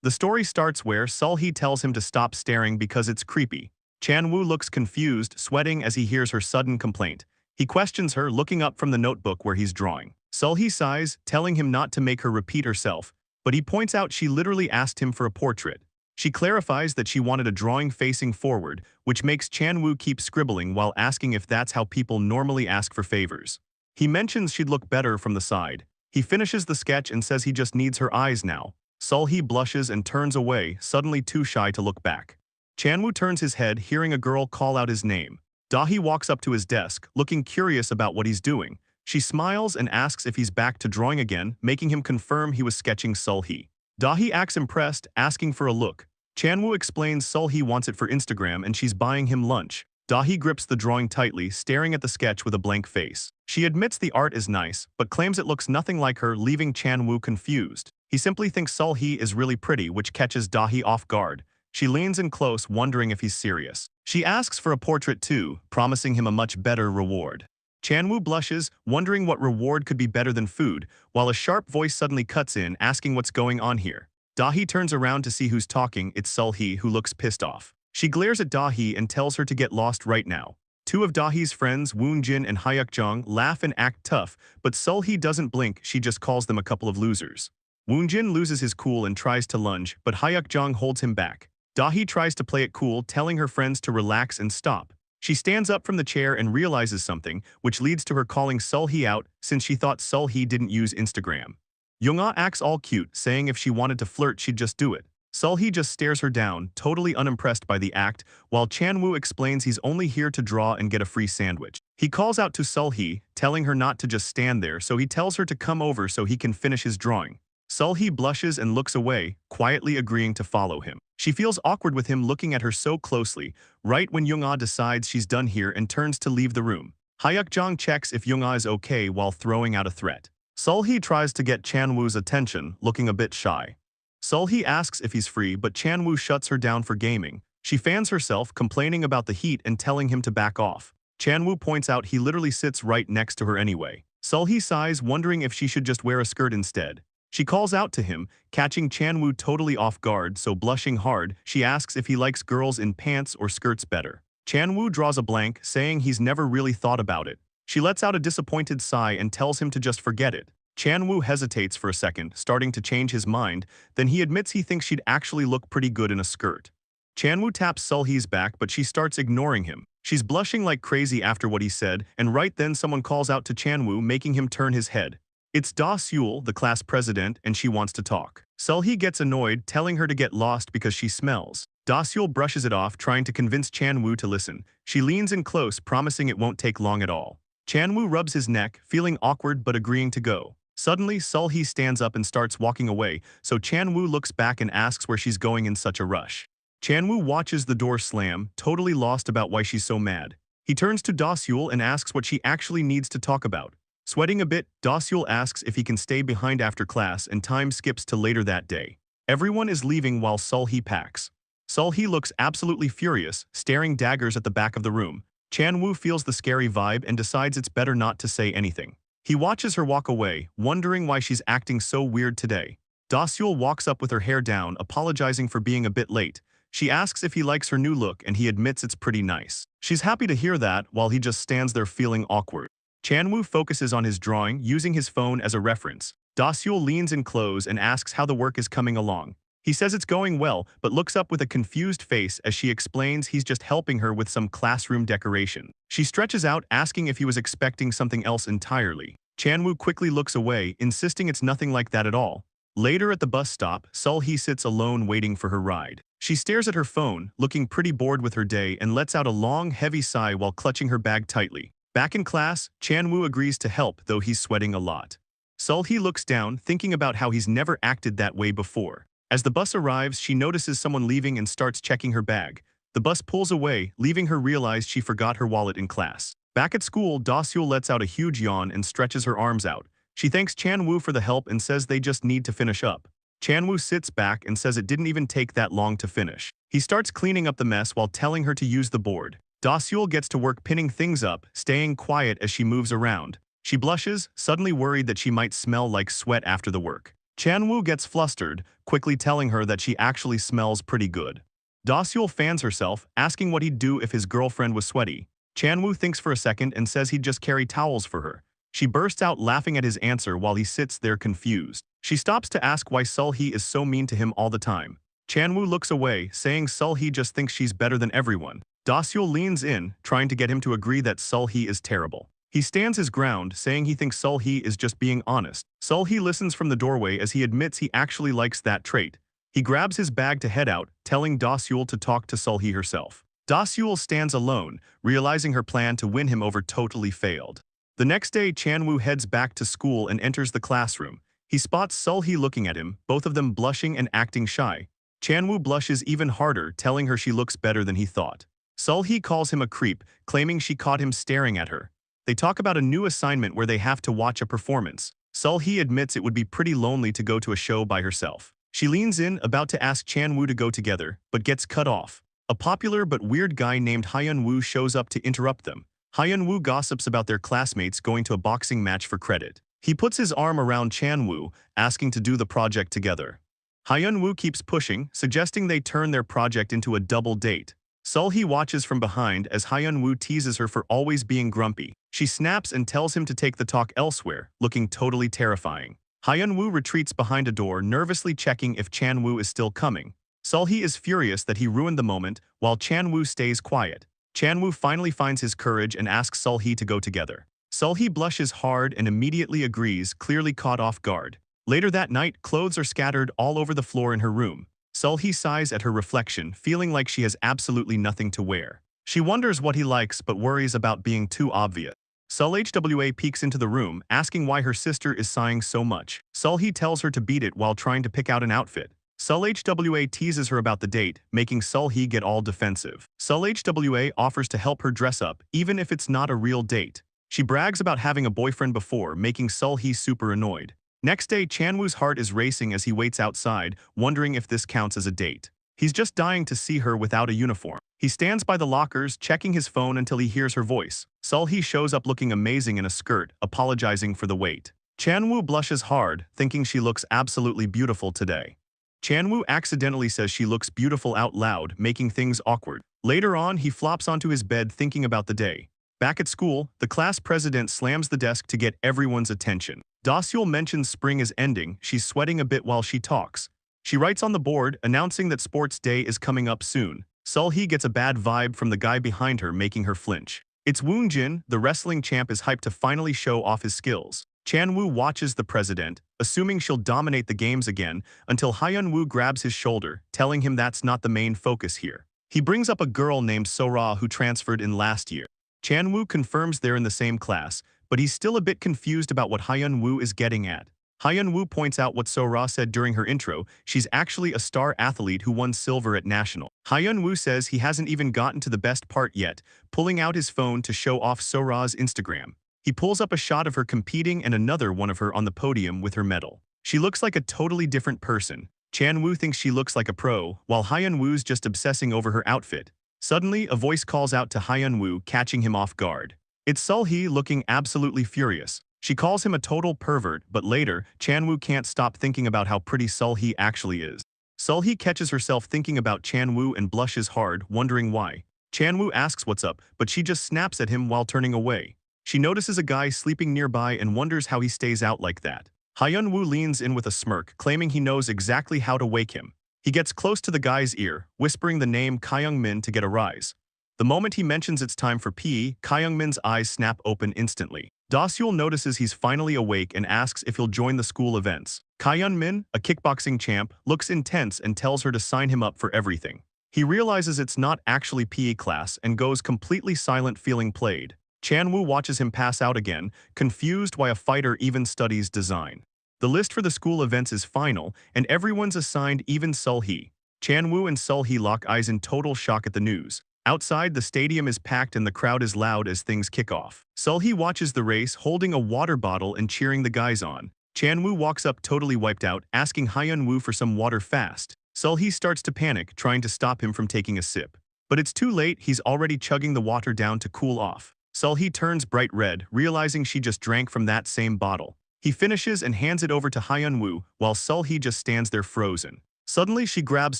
The story starts where Sulhee tells him to stop staring because it's creepy. Chan-woo looks confused, sweating as he hears her sudden complaint. He questions her, looking up from the notebook where he's drawing. Sulhee sighs, telling him not to make her repeat herself, but he points out she literally asked him for a portrait. She clarifies that she wanted a drawing facing forward, which makes Chan-woo keep scribbling while asking if that's how people normally ask for favors. He mentions she'd look better from the side. He finishes the sketch and says he just needs her eyes now. Sulhee blushes and turns away, suddenly too shy to look back. Chan-woo turns his head, hearing a girl call out his name. Dahi walks up to his desk, looking curious about what he's doing. She smiles and asks if he's back to drawing again, making him confirm he was sketching Sulhee. Dahi acts impressed, asking for a look. Chan-woo explains Sulhee wants it for Instagram and she's buying him lunch. Dahi grips the drawing tightly, staring at the sketch with a blank face. She admits the art is nice, but claims it looks nothing like her, leaving Chan-woo confused. He simply thinks Sulhee is really pretty, which catches Dahi off guard. She leans in close, wondering if he's serious. She asks for a portrait too, promising him a much better reward. Chan-woo blushes, wondering what reward could be better than food, while a sharp voice suddenly cuts in, asking what's going on here. Dahi turns around to see who's talking. It's Sulhee, who looks pissed off. She glares at Dahi and tells her to get lost right now. Two of Dahi's friends, Woonjin and Hyuk-jung, laugh and act tough, but Sulhee doesn't blink, she just calls them a couple of losers. Woonjin loses his cool and tries to lunge, but Hyuk-jung holds him back. Dahi tries to play it cool, telling her friends to relax and stop. She stands up from the chair and realizes something, which leads to her calling Sulhee out since she thought Sulhee didn't use Instagram. Yoonga acts all cute, saying if she wanted to flirt she'd just do it. Sulhee just stares her down, totally unimpressed by the act, while Chan-woo explains he's only here to draw and get a free sandwich. He calls out to Sulhee, telling her not to just stand there, so he tells her to come over so he can finish his drawing. Sulhee blushes and looks away, quietly agreeing to follow him. She feels awkward with him looking at her so closely, right when Yoonga decides she's done here and turns to leave the room. Hyuk-jung checks if Yoonga is okay while throwing out a threat. Sulhee tries to get Chan-woo's attention, looking a bit shy. Sulhee asks if he's free, but Chan-woo shuts her down for gaming. She fans herself, complaining about the heat and telling him to back off. Chan-woo points out he literally sits right next to her anyway. Sulhee sighs, wondering if she should just wear a skirt instead. She calls out to him, catching Chan-woo totally off guard, so blushing hard, she asks if he likes girls in pants or skirts better. Chan-woo draws a blank, saying he's never really thought about it. She lets out a disappointed sigh and tells him to just forget it. Chan-woo hesitates for a second, starting to change his mind, then he admits he thinks she'd actually look pretty good in a skirt. Chan-woo taps Sulhee's back, but she starts ignoring him. She's blushing like crazy after what he said, and right then someone calls out to Chan-woo, making him turn his head. It's Da Seul, the class president, and she wants to talk. Sulhee gets annoyed, telling her to get lost because she smells. Da Seul brushes it off, trying to convince Chan-woo to listen. She leans in close, promising it won't take long at all. Chan-woo rubs his neck, feeling awkward but agreeing to go. Suddenly, Sulhee stands up and starts walking away, so Chan-woo looks back and asks where she's going in such a rush. Chan-woo watches the door slam, totally lost about why she's so mad. He turns to Da Seul and asks what she actually needs to talk about. Sweating a bit, Da Seul asks if he can stay behind after class, and time skips to later that day. Everyone is leaving while Sulhee packs. Sulhee looks absolutely furious, staring daggers at the back of the room. Chan-woo feels the scary vibe and decides it's better not to say anything. He watches her walk away, wondering why she's acting so weird today. Da Seul walks up with her hair down, apologizing for being a bit late. She asks if he likes her new look and he admits it's pretty nice. She's happy to hear that, while he just stands there feeling awkward. Chan-woo focuses on his drawing, using his phone as a reference. Da Seul leans in close and asks how the work is coming along. He says it's going well, but looks up with a confused face as she explains he's just helping her with some classroom decoration. She stretches out, asking if he was expecting something else entirely. Chan-woo quickly looks away, insisting it's nothing like that at all. Later at the bus stop, Sulhee sits alone waiting for her ride. She stares at her phone, looking pretty bored with her day, and lets out a long, heavy sigh while clutching her bag tightly. Back in class, Chan-woo agrees to help, though he's sweating a lot. Sulhee looks down, thinking about how he's never acted that way before. As the bus arrives, she notices someone leaving and starts checking her bag. The bus pulls away, leaving her realize she forgot her wallet in class. Back at school, Da Seul lets out a huge yawn and stretches her arms out. She thanks Chan-woo for the help and says they just need to finish up. Chan-woo sits back and says it didn't even take that long to finish. He starts cleaning up the mess while telling her to use the board. Da Seul gets to work pinning things up, staying quiet as she moves around. She blushes, suddenly worried that she might smell like sweat after the work. Chanwoo gets flustered, quickly telling her that she actually smells pretty good. Dasyul fans herself, asking what he'd do if his girlfriend was sweaty. Chanwoo thinks for a second and says he'd just carry towels for her. She bursts out laughing at his answer while he sits there confused. She stops to ask why Sulhee is so mean to him all the time. Chanwoo looks away, saying Sulhee just thinks she's better than everyone. Dasyul leans in, trying to get him to agree that Sulhee is terrible. He stands his ground, saying he thinks Sulhee is just being honest. Sulhee listens from the doorway as he admits he actually likes that trait. He grabs his bag to head out, telling Dasyul to talk to Sulhee herself. Dasyul stands alone, realizing her plan to win him over totally failed. The next day, Chanwoo heads back to school and enters the classroom. He spots Sulhee looking at him, both of them blushing and acting shy. Chanwoo blushes even harder, telling her she looks better than he thought. Sulhee calls him a creep, claiming she caught him staring at her. They talk about a new assignment where they have to watch a performance. Sulhee admits it would be pretty lonely to go to a show by herself. She leans in, about to ask Chanwoo to go together, but gets cut off. A popular but weird guy named Hyunwoo shows up to interrupt them. Hyunwoo gossips about their classmates going to a boxing match for credit. He puts his arm around Chanwoo, asking to do the project together. Hyunwoo keeps pushing, suggesting they turn their project into a double date. Sulhee watches from behind as Hyunwoo teases her for always being grumpy. She snaps and tells him to take the talk elsewhere, looking totally terrifying. Hyunwoo retreats behind a door, nervously checking if Chanwoo is still coming. Sulhee is furious that he ruined the moment, while Chanwoo stays quiet. Chanwoo finally finds his courage and asks Sulhee to go together. Sulhee blushes hard and immediately agrees, clearly caught off guard. Later that night, clothes are scattered all over the floor in her room. Sulhee sighs at her reflection, feeling like she has absolutely nothing to wear. She wonders what he likes but worries about being too obvious. Sulhwa peeks into the room, asking why her sister is sighing so much. Sulhee tells her to beat it while trying to pick out an outfit. Sulhwa teases her about the date, making Sulhee get all defensive. Sulhwa offers to help her dress up, even if it's not a real date. She brags about having a boyfriend before, making Sulhee super annoyed. Next day, Chanwoo's heart is racing as he waits outside, wondering if this counts as a date. He's just dying to see her without a uniform. He stands by the lockers, checking his phone until he hears her voice. Sulhee shows up looking amazing in a skirt, apologizing for the wait. Chanwoo blushes hard, thinking she looks absolutely beautiful today. Chanwoo accidentally says she looks beautiful out loud, making things awkward. Later on, he flops onto his bed thinking about the day. Back at school, the class president slams the desk to get everyone's attention. Dasyul mentions spring is ending. She's sweating a bit while she talks. She writes on the board, announcing that sports day is coming up soon. Sulhee gets a bad vibe from the guy behind her, making her flinch. It's Woongjin, the wrestling champ, is hyped to finally show off his skills. Chanwoo watches the president, assuming she'll dominate the games again, until Hyunwoo grabs his shoulder, telling him that's not the main focus here. He brings up a girl named Sora who transferred in last year. Chanwoo confirms they're in the same class, but he's still a bit confused about what Hyunwoo is getting at. Hyunwoo points out what Sora said during her intro. She's actually a star athlete who won silver at national. Hyunwoo says he hasn't even gotten to the best part yet, pulling out his phone to show off Sora's Instagram. He pulls up a shot of her competing and another one of her on the podium with her medal. She looks like a totally different person. Chanwoo thinks she looks like a pro, while Hyunwoo's just obsessing over her outfit. Suddenly, a voice calls out to Hyunwoo, catching him off guard. It's Sulhee, looking absolutely furious. She calls him a total pervert, but later, Chanwoo can't stop thinking about how pretty Sulhee actually is. Sulhee catches herself thinking about Chanwoo and blushes hard, wondering why. Chanwoo asks what's up, but she just snaps at him while turning away. She notices a guy sleeping nearby and wonders how he stays out like that. Hyunwoo leans in with a smirk, claiming he knows exactly how to wake him. He gets close to the guy's ear, whispering the name Kyungmin to get a rise. The moment he mentions it's time for PE, Kyungmin's eyes snap open instantly. Dasyul notices he's finally awake and asks if he'll join the school events. Kyungmin, a kickboxing champ, looks intense and tells her to sign him up for everything. He realizes it's not actually PE class and goes completely silent, feeling played. Chanwoo watches him pass out again, confused why a fighter even studies design. The list for the school events is final, and everyone's assigned, even Sulhee. Chanwoo and Sulhee lock eyes in total shock at the news. Outside, the stadium is packed and the crowd is loud as things kick off. Sulhee watches the race, holding a water bottle and cheering the guys on. Chanwoo walks up totally wiped out, asking Hyunwoo for some water fast. Sulhee starts to panic, trying to stop him from taking a sip. But it's too late, he's already chugging the water down to cool off. Sulhee turns bright red, realizing she just drank from that same bottle. He finishes and hands it over to Hyun-woo, while Sul-hee just stands there frozen. Suddenly she grabs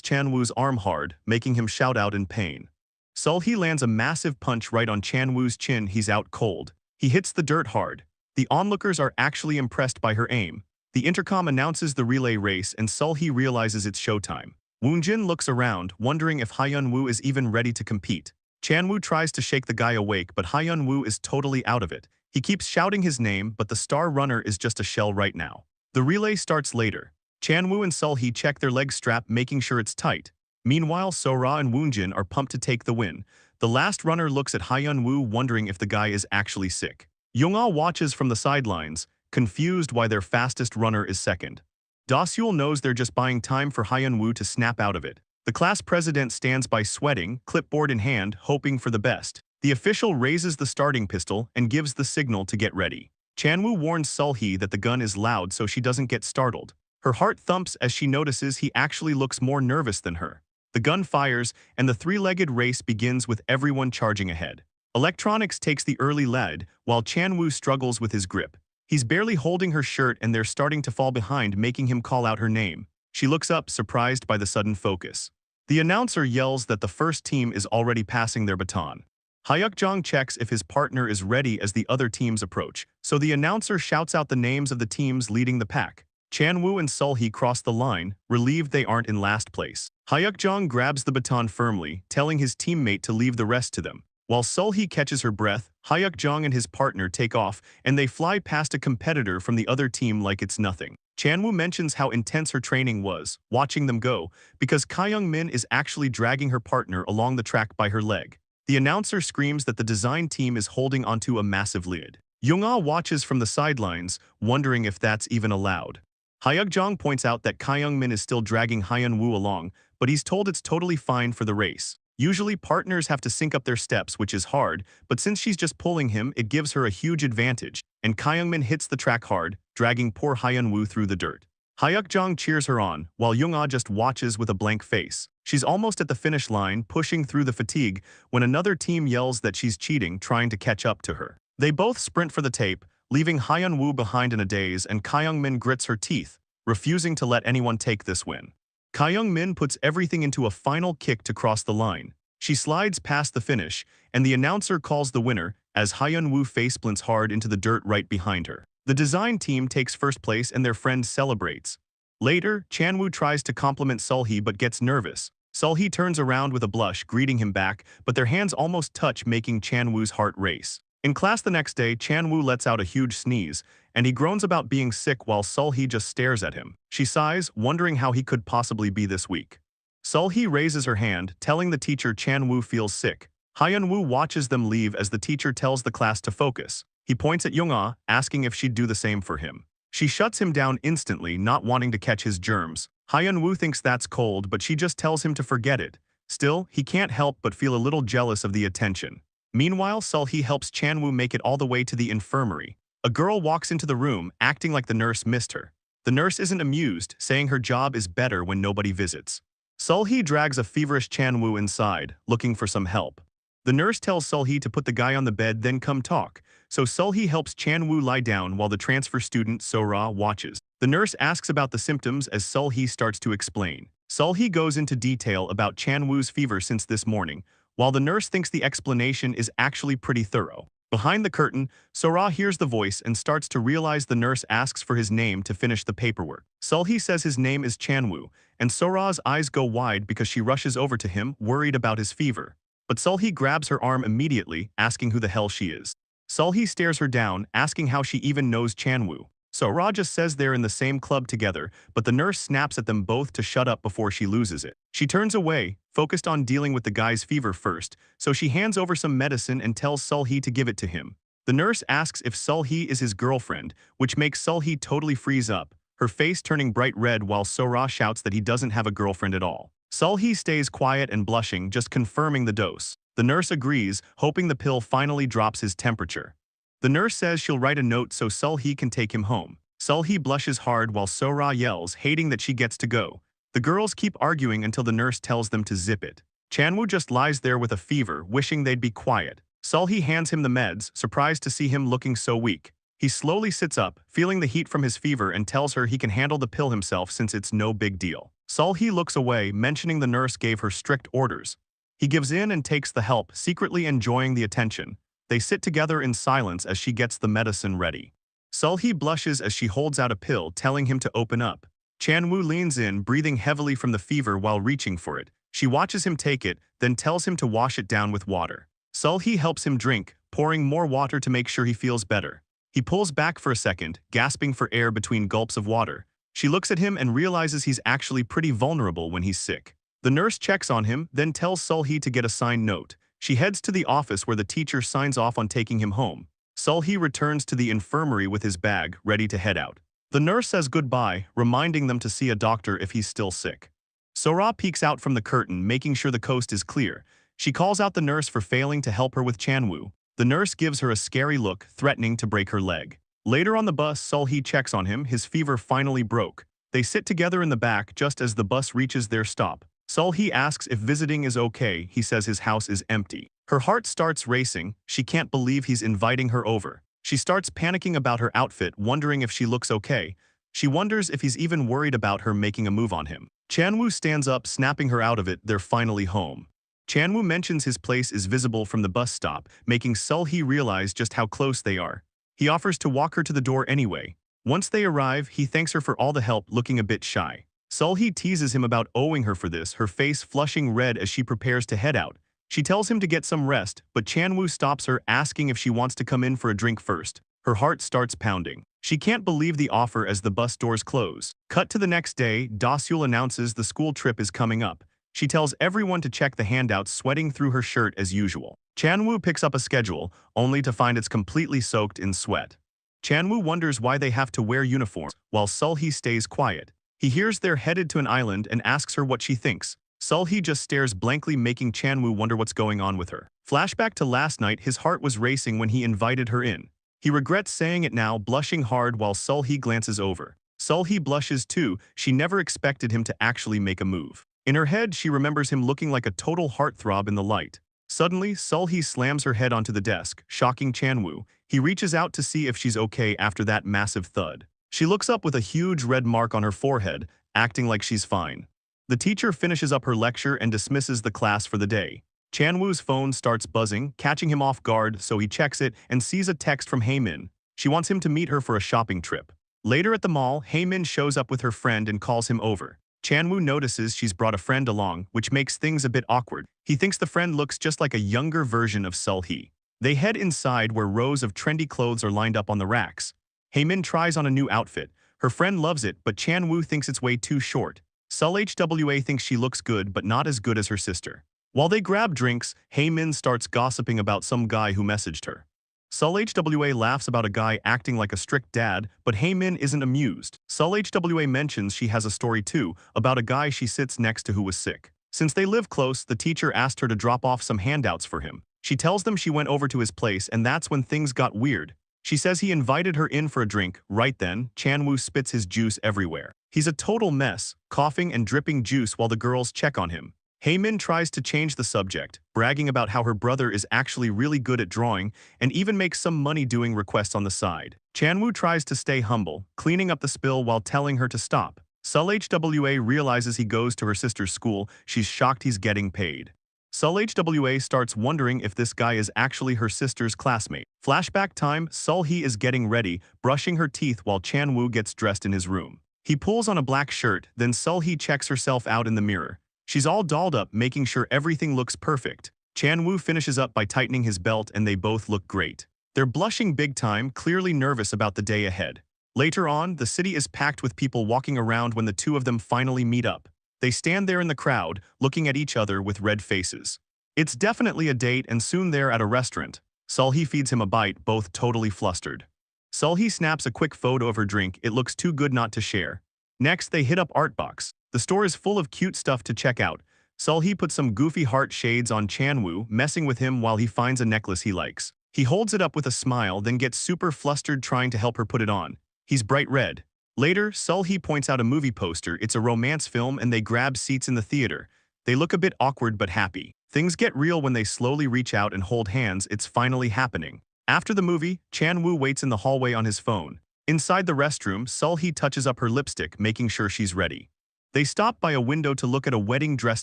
Chan-woo's arm hard, making him shout out in pain. Sul-hee lands a massive punch right on Chan-woo's chin. He's out cold. He hits the dirt hard. The onlookers are actually impressed by her aim. The intercom announces the relay race and Sul-hee realizes it's showtime. Woonjin looks around, wondering if Hyun-woo is even ready to compete. Chan-woo tries to shake the guy awake, but Hyun-woo is totally out of it. He keeps shouting his name, but the star runner is just a shell right now. The relay starts later. Chan-woo and Sul-hee check their leg strap, making sure it's tight. Meanwhile, So-ra and Woonjin are pumped to take the win. The last runner looks at Hyun-woo, wondering if the guy is actually sick. Young-ah watches from the sidelines, confused why their fastest runner is second. Da-seul knows they're just buying time for Hyun-woo to snap out of it. The class president stands by sweating, clipboard in hand, hoping for the best. The official raises the starting pistol and gives the signal to get ready. Chan-woo warns Sul-hee that the gun is loud so she doesn't get startled. Her heart thumps as she notices he actually looks more nervous than her. The gun fires, and the three-legged race begins with everyone charging ahead. Electronics takes the early lead, while Chan-woo struggles with his grip. He's barely holding her shirt and they're starting to fall behind, making him call out her name. She looks up, surprised by the sudden focus. The announcer yells that the first team is already passing their baton. Hyuk-jong checks if his partner is ready as the other teams approach, so the announcer shouts out the names of the teams leading the pack. Chan-woo and Sul-hee cross the line, relieved they aren't in last place. Hyuk-jong grabs the baton firmly, telling his teammate to leave the rest to them. While Sul-hee catches her breath, Hyuk-jong and his partner take off, and they fly past a competitor from the other team like it's nothing. Chan-woo mentions how intense her training was, watching them go, because Ka-young-min is actually dragging her partner along the track by her leg. The announcer screams that the design team is holding onto a massive lid. Young-ah watches from the sidelines, wondering if that's even allowed. Hyuk-jong points out that Ka-young-min is still dragging Hyun-woo along, but he's told it's totally fine for the race. Usually partners have to sync up their steps, which is hard, but since she's just pulling him, it gives her a huge advantage, and Ka-young-min hits the track hard, dragging poor Hyun-woo through the dirt. Hyuk-jong cheers her on, while Young-ah just watches with a blank face. She's almost at the finish line, pushing through the fatigue, when another team yells that she's cheating, trying to catch up to her. They both sprint for the tape, leaving Hyun-woo behind in a daze, and Ka-young-min grits her teeth, refusing to let anyone take this win. Ka-young-min puts everything into a final kick to cross the line. She slides past the finish, and the announcer calls the winner as Hyun-woo faceplints hard into the dirt right behind her. The design team takes first place and their friend celebrates. Later, Chan-woo tries to compliment Sul-hee but gets nervous. Sul-hee turns around with a blush, greeting him back, but their hands almost touch, making Chan-woo's heart race. In class the next day, Chan-woo lets out a huge sneeze, and he groans about being sick while Sul-hee just stares at him. She sighs, wondering how he could possibly be this weak. Sul-hee raises her hand, telling the teacher Chan-woo feels sick. Hyun-woo watches them leave as the teacher tells the class to focus. He points at Young-ah, asking if she'd do the same for him. She shuts him down instantly, not wanting to catch his germs. Hyun-woo thinks that's cold, but she just tells him to forget it. Still, he can't help but feel a little jealous of the attention. Meanwhile, Sul-hee helps Chan-woo make it all the way to the infirmary. A girl walks into the room, acting like the nurse missed her. The nurse isn't amused, saying her job is better when nobody visits. Sul-hee drags a feverish Chan-woo inside, looking for some help. The nurse tells Sul-hee to put the guy on the bed, then come talk, so Sul-hee helps Chan-woo lie down while the transfer student So-ra watches. The nurse asks about the symptoms as Sul-hee starts to explain. Sul-hee goes into detail about Chan-woo's fever since this morning, while the nurse thinks the explanation is actually pretty thorough. Behind the curtain, So-ra hears the voice and starts to realize the nurse asks for his name to finish the paperwork. Sul-hee says his name is Chan-woo, and So-ra's eyes go wide because she rushes over to him, worried about his fever. But Sul-hee grabs her arm immediately, asking who the hell she is. Sul-hee stares her down, asking how she even knows Chan-woo. So-ra just says they're in the same club together, but the nurse snaps at them both to shut up before she loses it. She turns away, focused on dealing with the guy's fever first, so she hands over some medicine and tells Sul-hee to give it to him. The nurse asks if Sul-hee is his girlfriend, which makes Sul-hee totally freeze up, her face turning bright red while So-ra shouts that he doesn't have a girlfriend at all. Sul-hee stays quiet and blushing, just confirming the dose. The nurse agrees, hoping the pill finally drops his temperature. The nurse says she'll write a note so Sul-hee can take him home. Sul-hee blushes hard while So-ra yells, hating that she gets to go. The girls keep arguing until the nurse tells them to zip it. Chan-woo just lies there with a fever, wishing they'd be quiet. Sul-hee hands him the meds, surprised to see him looking so weak. He slowly sits up, feeling the heat from his fever, and tells her he can handle the pill himself since it's no big deal. Sulhee looks away, mentioning the nurse gave her strict orders. He gives in and takes the help, secretly enjoying the attention. They sit together in silence as she gets the medicine ready. Sulhee blushes as she holds out a pill, telling him to open up. Chanwoo leans in, breathing heavily from the fever while reaching for it. She watches him take it, then tells him to wash it down with water. Sulhee helps him drink, pouring more water to make sure he feels better. He pulls back for a second, gasping for air between gulps of water. She looks at him and realizes he's actually pretty vulnerable when he's sick. The nurse checks on him, then tells Sulhee to get a signed note. She heads to the office where the teacher signs off on taking him home. Sulhee returns to the infirmary with his bag, ready to head out. The nurse says goodbye, reminding them to see a doctor if he's still sick. Sora peeks out from the curtain, making sure the coast is clear. She calls out the nurse for failing to help her with Chanwoo. The nurse gives her a scary look, threatening to break her leg. Later on the bus, Sulhee checks on him. His fever finally broke. They sit together in the back just as the bus reaches their stop. Sulhee asks if visiting is okay. He says his house is empty. Her heart starts racing. She can't believe he's inviting her over. She starts panicking about her outfit, wondering if she looks okay. She wonders if he's even worried about her making a move on him. Chanwoo stands up, snapping her out of it. They're finally home. Chanwoo mentions his place is visible from the bus stop, making Sulhee realize just how close they are. He offers to walk her to the door anyway. Once they arrive, he thanks her for all the help, looking a bit shy. Sulhee teases him about owing her for this, her face flushing red as she prepares to head out. She tells him to get some rest, but Chanwoo stops her, asking if she wants to come in for a drink first. Her heart starts pounding. She can't believe the offer as the bus doors close. Cut to the next day, Dasyul announces the school trip is coming up. She tells everyone to check the handouts, sweating through her shirt as usual. Chanwoo picks up a schedule, only to find it's completely soaked in sweat. Chanwoo wonders why they have to wear uniforms, while Sulhee stays quiet. He hears they're headed to an island and asks her what she thinks. Sulhee just stares blankly, making Chanwoo wonder what's going on with her. Flashback to last night, his heart was racing when he invited her in. He regrets saying it now, blushing hard while Sulhee glances over. Sulhee blushes too. She never expected him to actually make a move. In her head, she remembers him looking like a total heartthrob in the light. Suddenly, Sulhee slams her head onto the desk, shocking Chanwoo. He reaches out to see if she's okay after that massive thud. She looks up with a huge red mark on her forehead, acting like she's fine. The teacher finishes up her lecture and dismisses the class for the day. Chanwoo's phone starts buzzing, catching him off guard, so he checks it and sees a text from Haemin. She wants him to meet her for a shopping trip. Later at the mall, Haemin shows up with her friend and calls him over. Chanwoo notices she's brought a friend along, which makes things a bit awkward. He thinks the friend looks just like a younger version of Sulhee. They head inside where rows of trendy clothes are lined up on the racks. Haemin tries on a new outfit. Her friend loves it, but Chanwoo thinks it's way too short. Sulhwa thinks she looks good, but not as good as her sister. While they grab drinks, Haemin starts gossiping about some guy who messaged her. Sulhwa laughs about a guy acting like a strict dad, but Haemin isn't amused. Sulhwa mentions she has a story too, about a guy she sits next to who was sick. Since they live close, the teacher asked her to drop off some handouts for him. She tells them she went over to his place, and that's when things got weird. She says he invited her in for a drink. Right then, Chanwoo spits his juice everywhere. He's a total mess, coughing and dripping juice while the girls check on him. Haemin tries to change the subject, bragging about how her brother is actually really good at drawing and even makes some money doing requests on the side. Chanwoo tries to stay humble, cleaning up the spill while telling her to stop. Sulhwa realizes he goes to her sister's school. She's shocked he's getting paid. Sulhwa starts wondering if this guy is actually her sister's classmate. Flashback time, Sulhee is getting ready, brushing her teeth while Chanwoo gets dressed in his room. He pulls on a black shirt, then Sulhee checks herself out in the mirror. She's all dolled up, making sure everything looks perfect. Chanwoo finishes up by tightening his belt and they both look great. They're blushing big time, clearly nervous about the day ahead. Later on, the city is packed with people walking around when the two of them finally meet up. They stand there in the crowd, looking at each other with red faces. It's definitely a date, and soon they're at a restaurant. Sulhee feeds him a bite, both totally flustered. Sulhee snaps a quick photo of her drink. It looks too good not to share. Next, they hit up Artbox. The store is full of cute stuff to check out. Sulhee puts some goofy heart shades on Chanwoo, messing with him while he finds a necklace he likes. He holds it up with a smile, then gets super flustered trying to help her put it on. He's bright red. Later, Sulhee points out a movie poster. It's a romance film and they grab seats in the theater. They look a bit awkward but happy. Things get real when they slowly reach out and hold hands. It's finally happening. After the movie, Chan-woo waits in the hallway on his phone. Inside the restroom, Sul-hee touches up her lipstick, making sure she's ready. They stop by a window to look at a wedding dress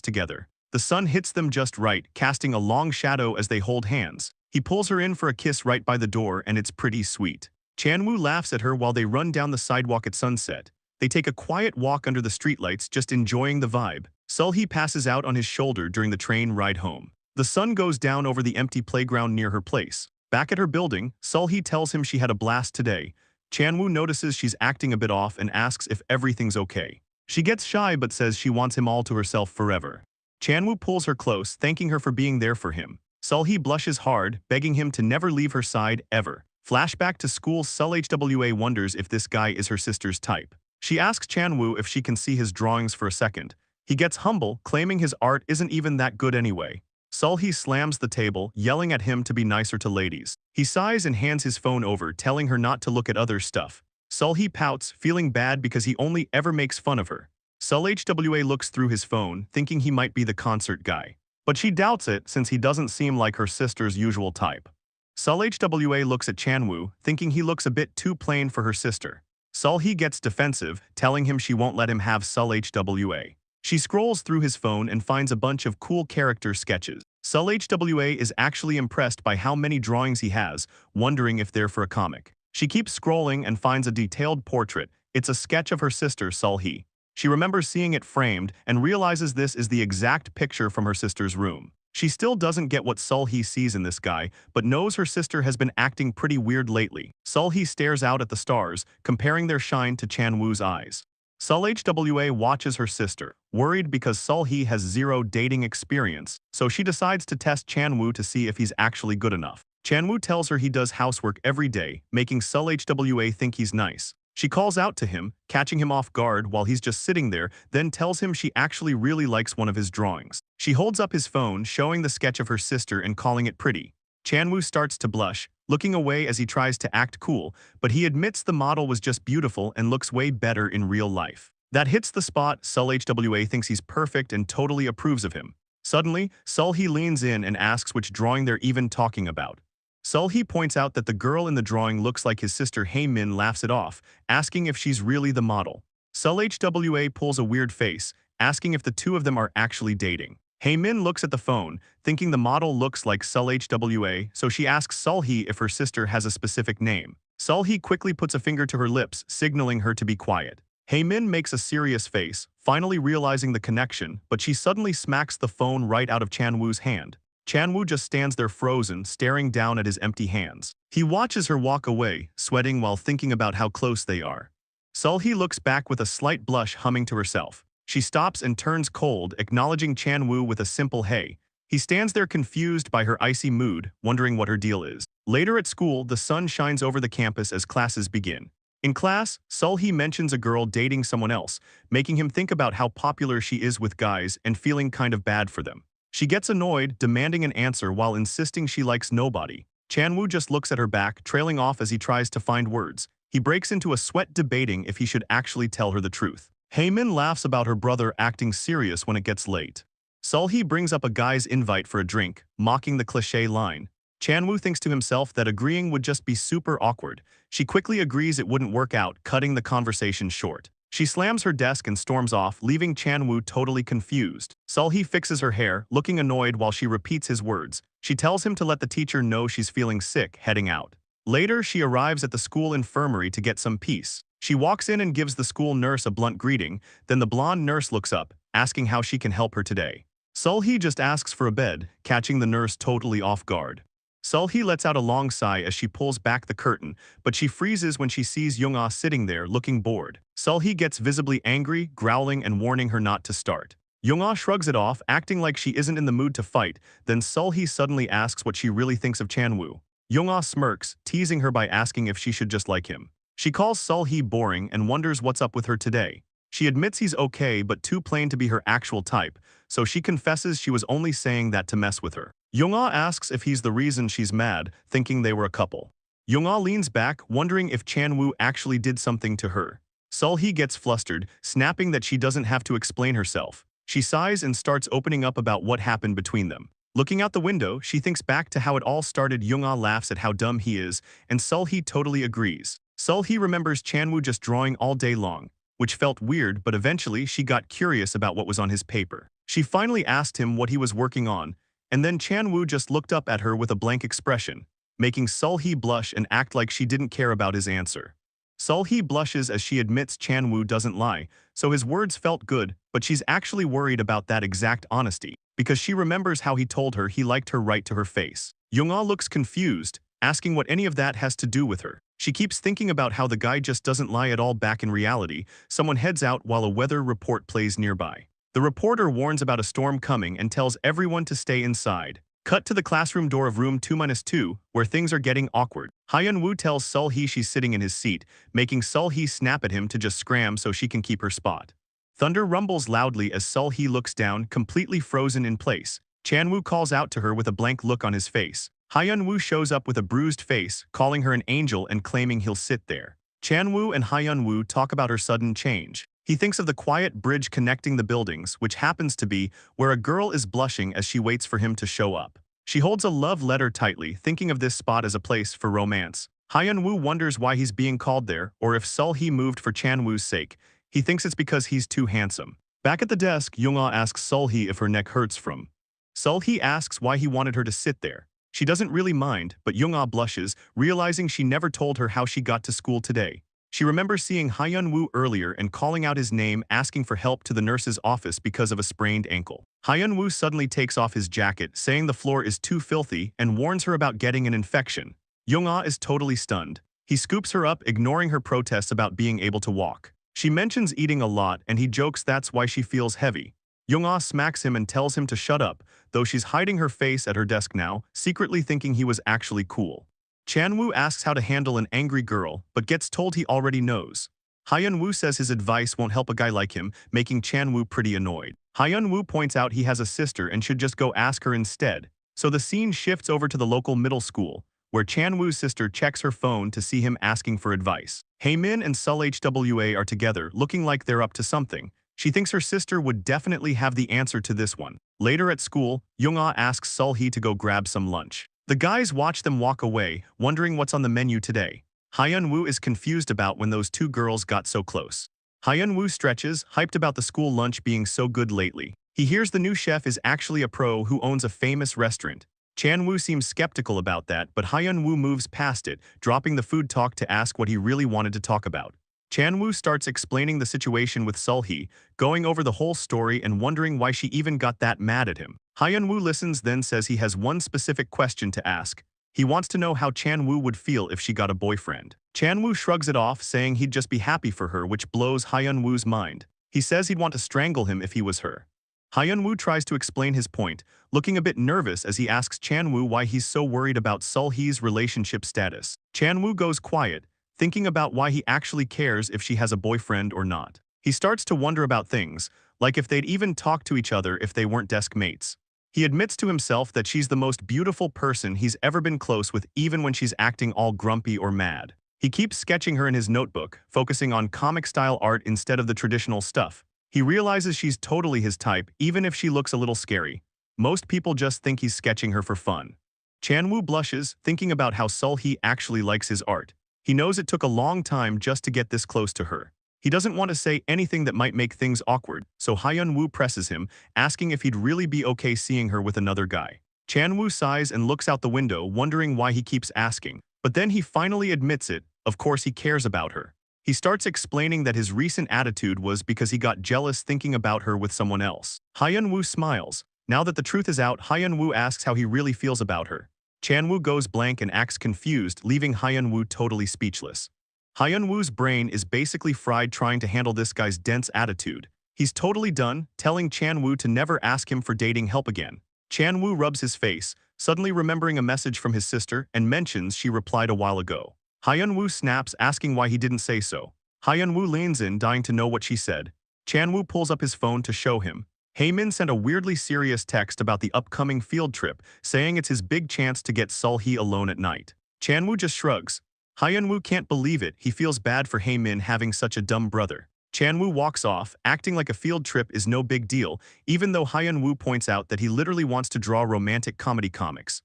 together. The sun hits them just right, casting a long shadow as they hold hands. He pulls her in for a kiss right by the door, and it's pretty sweet. Chan-woo laughs at her while they run down the sidewalk at sunset. They take a quiet walk under the streetlights, just enjoying the vibe. Sul-hee passes out on his shoulder during the train ride home. The sun goes down over the empty playground near her place. Back at her building, Sul-hee tells him she had a blast today. Chan-woo notices she's acting a bit off and asks if everything's okay. She gets shy but says she wants him all to herself forever. Chan-woo pulls her close, thanking her for being there for him. Sul-hee blushes hard, begging him to never leave her side, ever. Flashback to school. Sul-hwa wonders if this guy is her sister's type. She asks Chan-woo if she can see his drawings for a second. He gets humble, claiming his art isn't even that good anyway. Sul-hee slams the table, yelling at him to be nicer to ladies. He sighs and hands his phone over, telling her not to look at other stuff. Sul-hee pouts, feeling bad because he only ever makes fun of her. Sul-hwa looks through his phone, thinking he might be the concert guy. But she doubts it since he doesn't seem like her sister's usual type. Sul-hwa looks at Chan-woo, thinking he looks a bit too plain for her sister. Sul-hee gets defensive, telling him she won't let him have Sul-hwa. She scrolls through his phone and finds a bunch of cool character sketches. Sul-hwa is actually impressed by how many drawings he has, wondering if they're for a comic. She keeps scrolling and finds a detailed portrait. It's a sketch of her sister, Sul-hee. She remembers seeing it framed and realizes this is the exact picture from her sister's room. She still doesn't get what Sul-hee sees in this guy, but knows her sister has been acting pretty weird lately. Sul-hee stares out at the stars, comparing their shine to Chan-woo's eyes. Sul-hwa watches her sister, worried because Sul-hee has zero dating experience, so she decides to test Chan-woo to see if he's actually good enough. Chan-woo tells her he does housework every day, making Sul-hwa think he's nice. She calls out to him, catching him off guard while he's just sitting there, then tells him she actually really likes one of his drawings. She holds up his phone, showing the sketch of her sister and calling it pretty. Chan-woo starts to blush, looking away as he tries to act cool, but he admits the model was just beautiful and looks way better in real life. That hits the spot. Sul-hwa thinks he's perfect and totally approves of him. Suddenly, Sul-hee leans in and asks which drawing they're even talking about. Sul-hee points out that the girl in the drawing looks like his sister. Hae-min laughs it off, asking if she's really the model. Sul-hwa pulls a weird face, asking if the two of them are actually dating. Hae-min looks at the phone, thinking the model looks like Sul-hwa, so she asks Sul-hee if her sister has a specific name. Sul-hee quickly puts a finger to her lips, signaling her to be quiet. Hae-min makes a serious face, finally realizing the connection, but she suddenly smacks the phone right out of Chan-woo's hand. Chan-woo just stands there frozen, staring down at his empty hands. He watches her walk away, sweating while thinking about how close they are. Sul-hee looks back with a slight blush, humming to herself. She stops and turns cold, acknowledging Chan-woo with a simple hey. He stands there confused by her icy mood, wondering what her deal is. Later at school, the sun shines over the campus as classes begin. In class, Sul-hee mentions a girl dating someone else, making him think about how popular she is with guys and feeling kind of bad for them. She gets annoyed, demanding an answer while insisting she likes nobody. Chan-woo just looks at her back, trailing off as he tries to find words. He breaks into a sweat, debating if he should actually tell her the truth. Hae-min laughs about her brother acting serious when it gets late. Sul-hee brings up a guy's invite for a drink, mocking the cliché line. Chan-woo thinks to himself that agreeing would just be super awkward. She quickly agrees it wouldn't work out, cutting the conversation short. She slams her desk and storms off, leaving Chan-woo totally confused. Sul-hee fixes her hair, looking annoyed while she repeats his words. She tells him to let the teacher know she's feeling sick, heading out. Later, she arrives at the school infirmary to get some peace. She walks in and gives the school nurse a blunt greeting, then the blonde nurse looks up, asking how she can help her today. Sul-hee just asks for a bed, catching the nurse totally off guard. Sul-hee lets out a long sigh as she pulls back the curtain, but she freezes when she sees Young-ah sitting there looking bored. Sul-hee gets visibly angry, growling and warning her not to start. Young-ah shrugs it off, acting like she isn't in the mood to fight, then Sul-hee suddenly asks what she really thinks of Chan-woo. Young-ah smirks, teasing her by asking if she should just like him. She calls Sul-hee boring and wonders what's up with her today. She admits he's okay but too plain to be her actual type, so she confesses she was only saying that to mess with her. Young-ah asks if he's the reason she's mad, thinking they were a couple. Young-ah leans back, wondering if Chan-woo actually did something to her. Sul-hee gets flustered, snapping that she doesn't have to explain herself. She sighs and starts opening up about what happened between them. Looking out the window, she thinks back to how it all started. Yoonga laughs at how dumb he is, and Sulhee totally agrees. Sulhee remembers Chanwoo just drawing all day long, which felt weird, but eventually she got curious about what was on his paper. She finally asked him what he was working on, and then Chanwoo just looked up at her with a blank expression, making Sulhee blush and act like she didn't care about his answer. Sulhee blushes as she admits Chanwoo doesn't lie, so his words felt good, but she's actually worried about that exact honesty, because she remembers how he told her he liked her right to her face. Yoonga looks confused, asking what any of that has to do with her. She keeps thinking about how the guy just doesn't lie at all. Back in reality, someone heads out while a weather report plays nearby. The reporter warns about a storm coming and tells everyone to stay inside. Cut to the classroom door of room 2-2, where things are getting awkward. Hyun-woo tells Sulhee she's sitting in his seat, making Sulhee snap at him to just scram so she can keep her spot. Thunder rumbles loudly as Sulhee looks down, completely frozen in place. Chanwoo calls out to her with a blank look on his face. Hyun-woo shows up with a bruised face, calling her an angel and claiming he'll sit there. Chanwoo and Hyun-woo talk about her sudden change. He thinks of the quiet bridge connecting the buildings, which happens to be where a girl is blushing as she waits for him to show up. She holds a love letter tightly, thinking of this spot as a place for romance. Hyun-woo wonders why he's being called there, or if Sulhee moved for Chanwoo's sake. He thinks it's because he's too handsome. Back at the desk, Yoonga asks Sulhee if her neck hurts from. Sulhee asks why he wanted her to sit there. She doesn't really mind, but Yoonga blushes, realizing she never told her how she got to school today. She remembers seeing Hyun-woo earlier and calling out his name, asking for help to the nurse's office because of a sprained ankle. Hyun-woo suddenly takes off his jacket, saying the floor is too filthy, and warns her about getting an infection. Yoonga is totally stunned. He scoops her up, ignoring her protests about being able to walk. She mentions eating a lot, and he jokes that's why she feels heavy. Yoonga smacks him and tells him to shut up, though she's hiding her face at her desk now, secretly thinking he was actually cool. Chanwoo asks how to handle an angry girl, but gets told he already knows. Hyun-woo says his advice won't help a guy like him, making Chanwoo pretty annoyed. Hyun-woo points out he has a sister and should just go ask her instead. So the scene shifts over to the local middle school, where Chanwoo's sister checks her phone to see him asking for advice. Haemin and Sul Hwa are together, looking like they're up to something. She thinks her sister would definitely have the answer to this one. Later at school, Yoonga asks Sulhee to go grab some lunch. The guys watch them walk away, wondering what's on the menu today. Hyun-woo is confused about when those two girls got so close. Hyun-woo stretches, hyped about the school lunch being so good lately. He hears the new chef is actually a pro who owns a famous restaurant. Chanwoo seems skeptical about that, but Hyun-woo moves past it, dropping the food talk to ask what he really wanted to talk about. Chanwoo starts explaining the situation with Sulhee, going over the whole story and wondering why she even got that mad at him. Hyun-woo listens, then says he has one specific question to ask. He wants to know how Chanwoo would feel if she got a boyfriend. Chanwoo shrugs it off, saying he'd just be happy for her, which blows Hyun-woo's mind. He says he'd want to strangle him if he was her. Hyun-woo tries to explain his point, looking a bit nervous as he asks Chanwoo why he's so worried about Sulhee's relationship status. Chanwoo goes quiet, thinking about why he actually cares if she has a boyfriend or not. He starts to wonder about things, like if they'd even talk to each other if they weren't desk mates. He admits to himself that she's the most beautiful person he's ever been close with, even when she's acting all grumpy or mad. He keeps sketching her in his notebook, focusing on comic-style art instead of the traditional stuff. He realizes she's totally his type, even if she looks a little scary. Most people just think he's sketching her for fun. Chanwoo blushes, thinking about how Sulhee actually likes his art. He knows it took a long time just to get this close to her. He doesn't want to say anything that might make things awkward, so Hyun-woo presses him, asking if he'd really be okay seeing her with another guy. Chanwoo sighs and looks out the window, wondering why he keeps asking. But then he finally admits it, of course he cares about her. He starts explaining that his recent attitude was because he got jealous thinking about her with someone else. Hyun-woo smiles. Now that the truth is out, Hyun-woo asks how he really feels about her. Chanwoo goes blank and acts confused, leaving Hyun-woo totally speechless. Hyun-woo's brain is basically fried trying to handle this guy's dense attitude. He's totally done, telling Chanwoo to never ask him for dating help again. Chanwoo rubs his face, suddenly remembering a message from his sister, and mentions she replied a while ago. Hyun-woo snaps, asking why he didn't say so. Hyun-woo leans in, dying to know what she said. Chanwoo pulls up his phone to show him. Haemin sent a weirdly serious text about the upcoming field trip, saying it's his big chance to get Sulhee alone at night. Chanwoo just shrugs. Hyun-woo can't believe it, he feels bad for Haemin having such a dumb brother. Chanwoo walks off, acting like a field trip is no big deal, even though Hyun-woo points out that he literally wants to draw romantic comedy comics.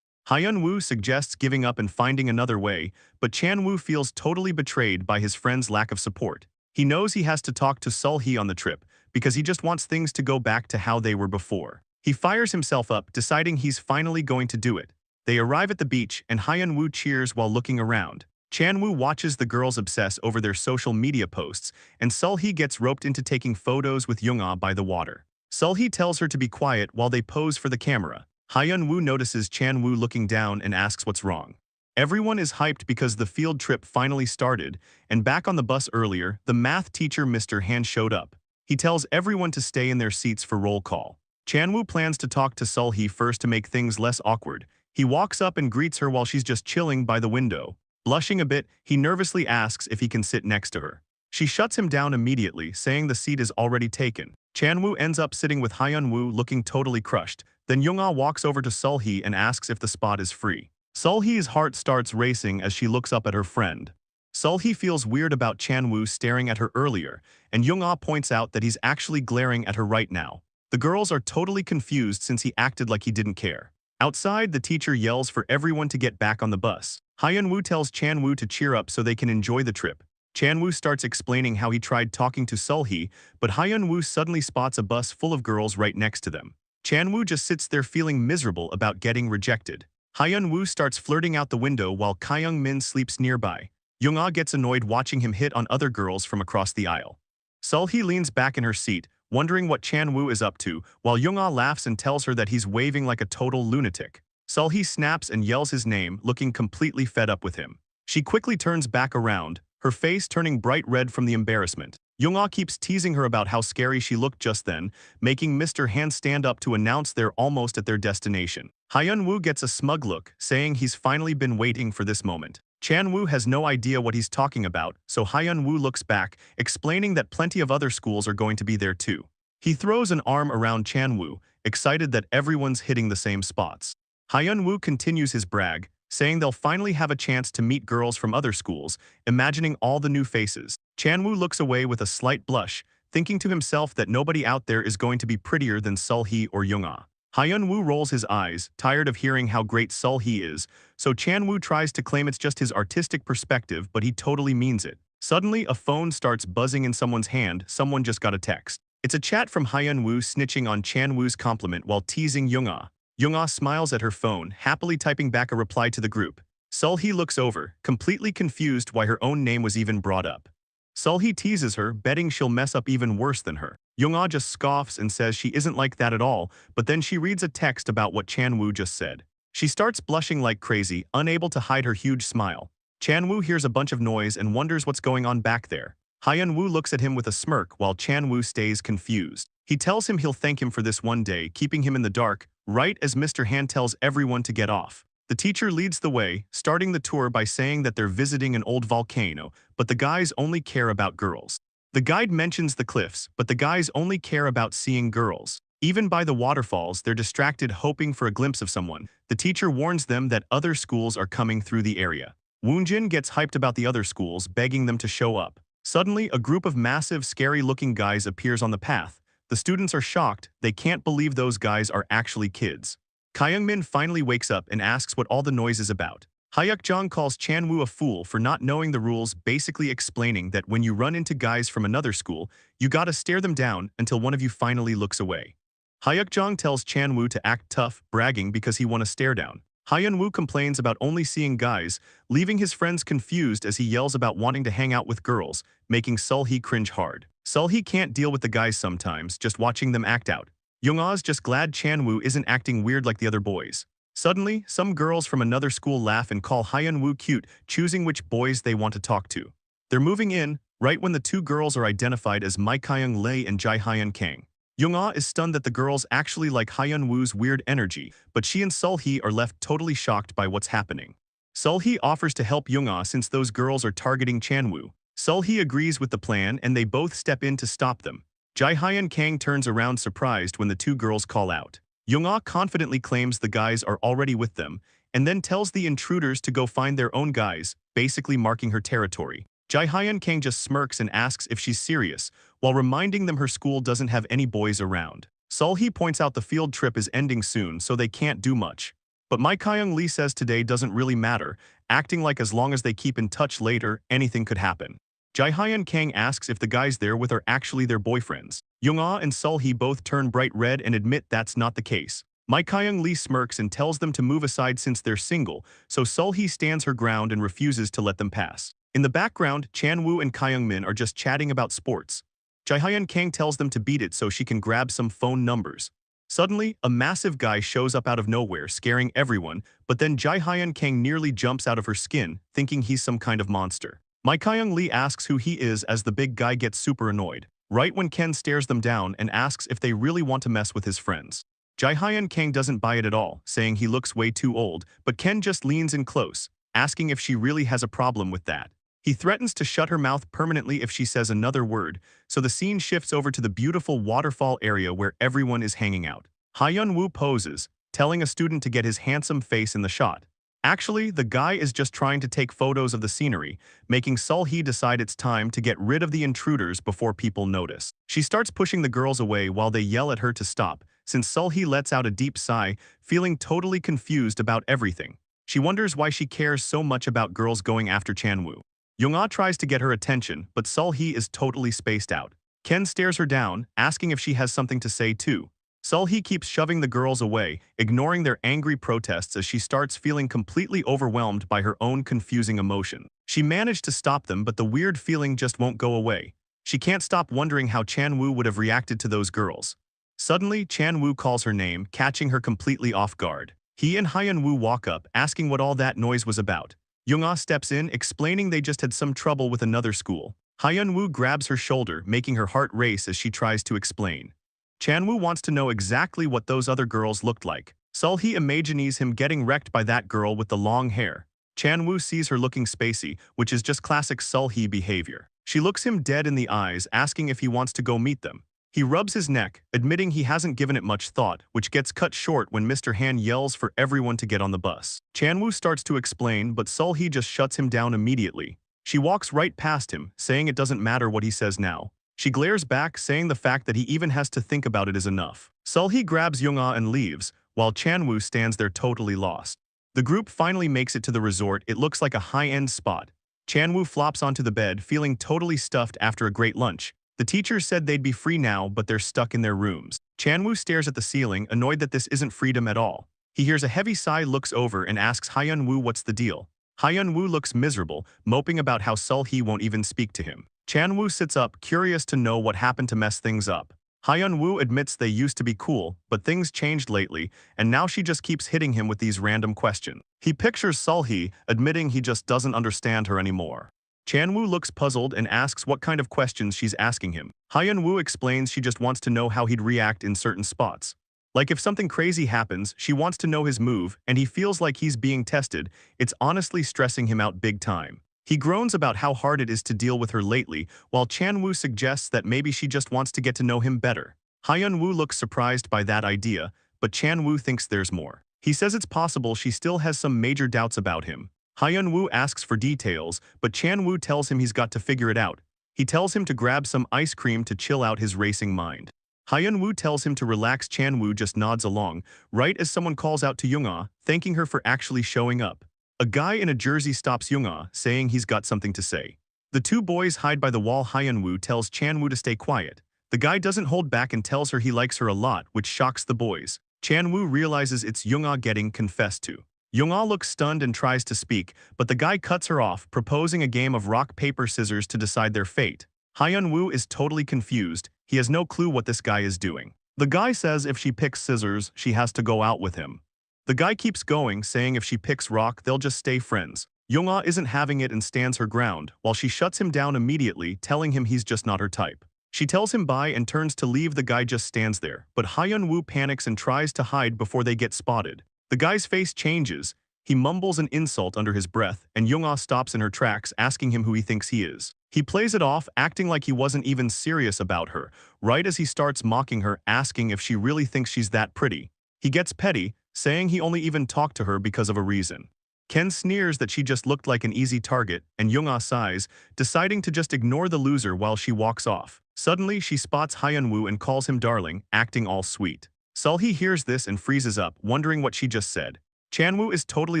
Hyun-woo suggests giving up and finding another way, but Chanwoo feels totally betrayed by his friend's lack of support. He knows he has to talk to Sul-hee on the trip, because he just wants things to go back to how they were before. He fires himself up, deciding he's finally going to do it. They arrive at the beach, and Hyun-woo cheers while looking around. Chanwoo watches the girls obsess over their social media posts, and Sul-hee gets roped into taking photos with Young-ah by the water. Sul-hee tells her to be quiet while they pose for the camera. Hyun-woo notices Chanwoo looking down and asks what's wrong. Everyone is hyped because the field trip finally started, and back on the bus earlier, the math teacher Mr. Han showed up. He tells everyone to stay in their seats for roll call. Chanwoo plans to talk to Sul-hee first to make things less awkward. He walks up and greets her while she's just chilling by the window. Blushing a bit, he nervously asks if he can sit next to her. She shuts him down immediately, saying the seat is already taken. Chanwoo ends up sitting with Hyun-woo looking totally crushed. Then Young-ah walks over to Sul-hee and asks if the spot is free. Sul-hee's heart starts racing as she looks up at her friend. Sul-hee feels weird about Chanwoo staring at her earlier, and Young-ah points out that he's actually glaring at her right now. The girls are totally confused since he acted like he didn't care. Outside, the teacher yells for everyone to get back on the bus. Hyun-woo tells Chanwoo to cheer up so they can enjoy the trip. Chanwoo starts explaining how he tried talking to Sul-hee, but Hyun-woo suddenly spots a bus full of girls right next to them. Chanwoo just sits there feeling miserable about getting rejected. Hyun-woo starts flirting out the window while Kyung-min sleeps nearby. Young-ah gets annoyed watching him hit on other girls from across the aisle. Sul-hee leans back in her seat, wondering what Chanwoo is up to, while Young-ah laughs and tells her that he's waving like a total lunatic. Sul-hee snaps and yells his name, looking completely fed up with him. She quickly turns back around, her face turning bright red from the embarrassment. Young-ah keeps teasing her about how scary she looked just then, making Mr. Han stand up to announce they're almost at their destination. Hyun-woo gets a smug look, saying he's finally been waiting for this moment. Chanwoo has no idea what he's talking about, so Hyun-woo looks back, explaining that plenty of other schools are going to be there too. He throws an arm around Chanwoo, excited that everyone's hitting the same spots. Hyun-woo continues his brag, saying they'll finally have a chance to meet girls from other schools, imagining all the new faces. Chanwoo looks away with a slight blush, thinking to himself that nobody out there is going to be prettier than Sul-hee or Young-ah. Hyun-woo rolls his eyes, tired of hearing how great Sul-hee is, so Chanwoo tries to claim it's just his artistic perspective, but he totally means it. Suddenly, a phone starts buzzing in someone's hand. Someone just got a text. It's a chat from Hyun-woo snitching on Chanwoo's compliment while teasing Young-ah. Young-ah smiles at her phone, happily typing back a reply to the group. Sul-hee looks over, completely confused why her own name was even brought up. Sul-hee teases her, betting she'll mess up even worse than her. Young-ah just scoffs and says she isn't like that at all, but then she reads a text about what Chanwoo just said. She starts blushing like crazy, unable to hide her huge smile. Chanwoo hears a bunch of noise and wonders what's going on back there. Hyun-woo looks at him with a smirk while Chanwoo stays confused. He tells him he'll thank him for this one day, keeping him in the dark, right as Mr. Han tells everyone to get off. The teacher leads the way, starting the tour by saying that they're visiting an old volcano, but the guys only care about girls. The guide mentions the cliffs, but the guys only care about seeing girls. Even by the waterfalls, they're distracted hoping for a glimpse of someone. The teacher warns them that other schools are coming through the area. Woonjin gets hyped about the other schools, begging them to show up. Suddenly, a group of massive, scary-looking guys appears on the path. The students are shocked. They can't believe those guys are actually kids. Kyung-min finally wakes up and asks what all the noise is about. Hyuk-jong calls Chanwoo a fool for not knowing the rules, basically explaining that when you run into guys from another school, you gotta stare them down until one of you finally looks away. Hyuk-jong tells Chanwoo to act tough, bragging because he won a stare down. Hyun-woo complains about only seeing guys, leaving his friends confused as he yells about wanting to hang out with girls, making Sul-hee cringe hard. Sul-hee can't deal with the guys sometimes, just watching them act out. Young-ah's just glad Chanwoo isn't acting weird like the other boys. Suddenly, some girls from another school laugh and call Hyun-woo cute, choosing which boys they want to talk to. They're moving in, right when the two girls are identified as Mai Kyung-lei and Jae Hyun-kang. Young-ah is stunned that the girls actually like Hyun-woo's weird energy, but she and Sul-hee are left totally shocked by what's happening. Sul-hee offers to help Young-ah since those girls are targeting Chanwoo. Sul-hee agrees with the plan and they both step in to stop them. Jae Hyun-kang turns around surprised when the two girls call out. Young-ah confidently claims the guys are already with them, and then tells the intruders to go find their own guys, basically marking her territory. Jae Kang just smirks and asks if she's serious, while reminding them her school doesn't have any boys around. Sulhee points out the field trip is ending soon, so they can't do much. But My Kyung Lee says today doesn't really matter, acting like as long as they keep in touch later, anything could happen. Jae Kang asks if the guys they're with are actually their boyfriends. Young-ah and Sulhee both turn bright red and admit that's not the case. My Kyung Lee smirks and tells them to move aside since they're single, so Sulhee stands her ground and refuses to let them pass. In the background, Chan-woo and Kyung Min are just chatting about sports. Jae Kang tells them to beat it so she can grab some phone numbers. Suddenly, a massive guy shows up out of nowhere, scaring everyone, but then Jae Kang nearly jumps out of her skin, thinking he's some kind of monster. My Kyung Lee asks who he is as the big guy gets super annoyed, right when Ken stares them down and asks if they really want to mess with his friends. Jae Kang doesn't buy it at all, saying he looks way too old, but Ken just leans in close, asking if she really has a problem with that. He threatens to shut her mouth permanently if she says another word, so the scene shifts over to the beautiful waterfall area where everyone is hanging out. Hyun-woo poses, telling a student to get his handsome face in the shot. Actually, the guy is just trying to take photos of the scenery, making Sulhee decide it's time to get rid of the intruders before people notice. She starts pushing the girls away while they yell at her to stop, since Sulhee lets out a deep sigh, feeling totally confused about everything. She wonders why she cares so much about girls going after Chan-woo. Young-ah tries to get her attention, but Sulhee is totally spaced out. Ken stares her down, asking if she has something to say too. Sulhee keeps shoving the girls away, ignoring their angry protests as she starts feeling completely overwhelmed by her own confusing emotion. She managed to stop them, but the weird feeling just won't go away. She can't stop wondering how Chan-woo would have reacted to those girls. Suddenly, Chan-woo calls her name, catching her completely off guard. He and Hyun-woo walk up, asking what all that noise was about. Young-ah steps in, explaining they just had some trouble with another school. Hyun-woo grabs her shoulder, making her heart race as she tries to explain. Chan-woo wants to know exactly what those other girls looked like. Sulhee imagines him getting wrecked by that girl with the long hair. Chan-woo sees her looking spacey, which is just classic Sulhee behavior. She looks him dead in the eyes, asking if he wants to go meet them. He rubs his neck, admitting he hasn't given it much thought, which gets cut short when Mr. Han yells for everyone to get on the bus. Chan-woo starts to explain, but Sulhee just shuts him down immediately. She walks right past him, saying it doesn't matter what he says now. She glares back, saying the fact that he even has to think about it is enough. Sulhee grabs Young-ah and leaves, while Chan-woo stands there totally lost. The group finally makes it to the resort. It looks like a high-end spot. Chan-woo flops onto the bed, feeling totally stuffed after a great lunch. The teachers said they'd be free now, but they're stuck in their rooms. Chan-woo stares at the ceiling, annoyed that this isn't freedom at all. He hears a heavy sigh, looks over, and asks Hyun-woo what's the deal. Hyun-woo looks miserable, moping about how Sulhee won't even speak to him. Chan-woo sits up, curious to know what happened to mess things up. Hyun-woo admits they used to be cool, but things changed lately, and now she just keeps hitting him with these random questions. He pictures Sulhee, admitting he just doesn't understand her anymore. Chan-woo looks puzzled and asks what kind of questions she's asking him. Hyun-woo explains she just wants to know how he'd react in certain spots. Like if something crazy happens, she wants to know his move, and he feels like he's being tested. It's honestly stressing him out big time. He groans about how hard it is to deal with her lately, while Chan-woo suggests that maybe she just wants to get to know him better. Hyun-woo looks surprised by that idea, but Chan-woo thinks there's more. He says it's possible she still has some major doubts about him. Hyun-woo asks for details, but Chan-woo tells him he's got to figure it out. He tells him to grab some ice cream to chill out his racing mind. Hyun-woo tells him to relax. Chan-woo just nods along, right as someone calls out to Young-ah, thanking her for actually showing up. A guy in a jersey stops Young-ah, saying he's got something to say. The two boys hide by the wall. Hyun-woo tells Chan-woo to stay quiet. The guy doesn't hold back and tells her he likes her a lot, which shocks the boys. Chan-woo realizes it's Young-ah getting confessed to. Young-ah looks stunned and tries to speak, but the guy cuts her off, proposing a game of rock, paper, scissors to decide their fate. Hyun-woo is totally confused. He has no clue what this guy is doing. The guy says if she picks scissors, she has to go out with him. The guy keeps going, saying if she picks rock, they'll just stay friends. Young-ah isn't having it and stands her ground, while she shuts him down immediately, telling him he's just not her type. She tells him bye and turns to leave. The guy just stands there, but Hyun-woo panics and tries to hide before they get spotted. The guy's face changes. He mumbles an insult under his breath, and Young-ah stops in her tracks, asking him who he thinks he is. He plays it off, acting like he wasn't even serious about her, right as he starts mocking her, asking if she really thinks she's that pretty. He gets petty, saying he only even talked to her because of a reason. Ken sneers that she just looked like an easy target, and Yoonga sighs, deciding to just ignore the loser while she walks off. Suddenly, she spots Hyunwoo and calls him darling, acting all sweet. Sulhee hears this and freezes up, wondering what she just said. Chanwoo is totally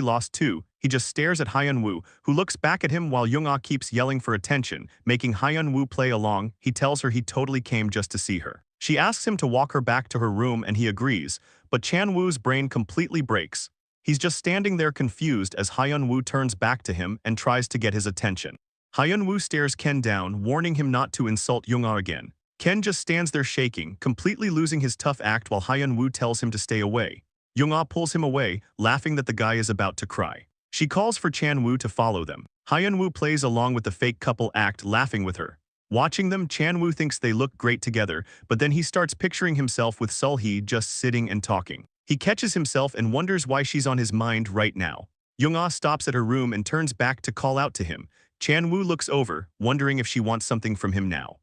lost too. He just stares at Hyunwoo, who looks back at him while Yoonga keeps yelling for attention, making Hyunwoo play along. He tells her he totally came just to see her. She asks him to walk her back to her room and he agrees, but Chanwoo's brain completely breaks. He's just standing there confused as Hyunwoo turns back to him and tries to get his attention. Hyunwoo stares Ken down, warning him not to insult Yoonga again. Ken just stands there shaking, completely losing his tough act while Hyunwoo tells him to stay away. Yoonga pulls him away, laughing that the guy is about to cry. She calls for Chanwoo to follow them. Hyunwoo plays along with the fake couple act, laughing with her. Watching them, Chanwoo thinks they look great together, but then he starts picturing himself with Sulhee just sitting and talking. He catches himself and wonders why she's on his mind right now. Yoonga stops at her room and turns back to call out to him. Chanwoo looks over, wondering if she wants something from him now.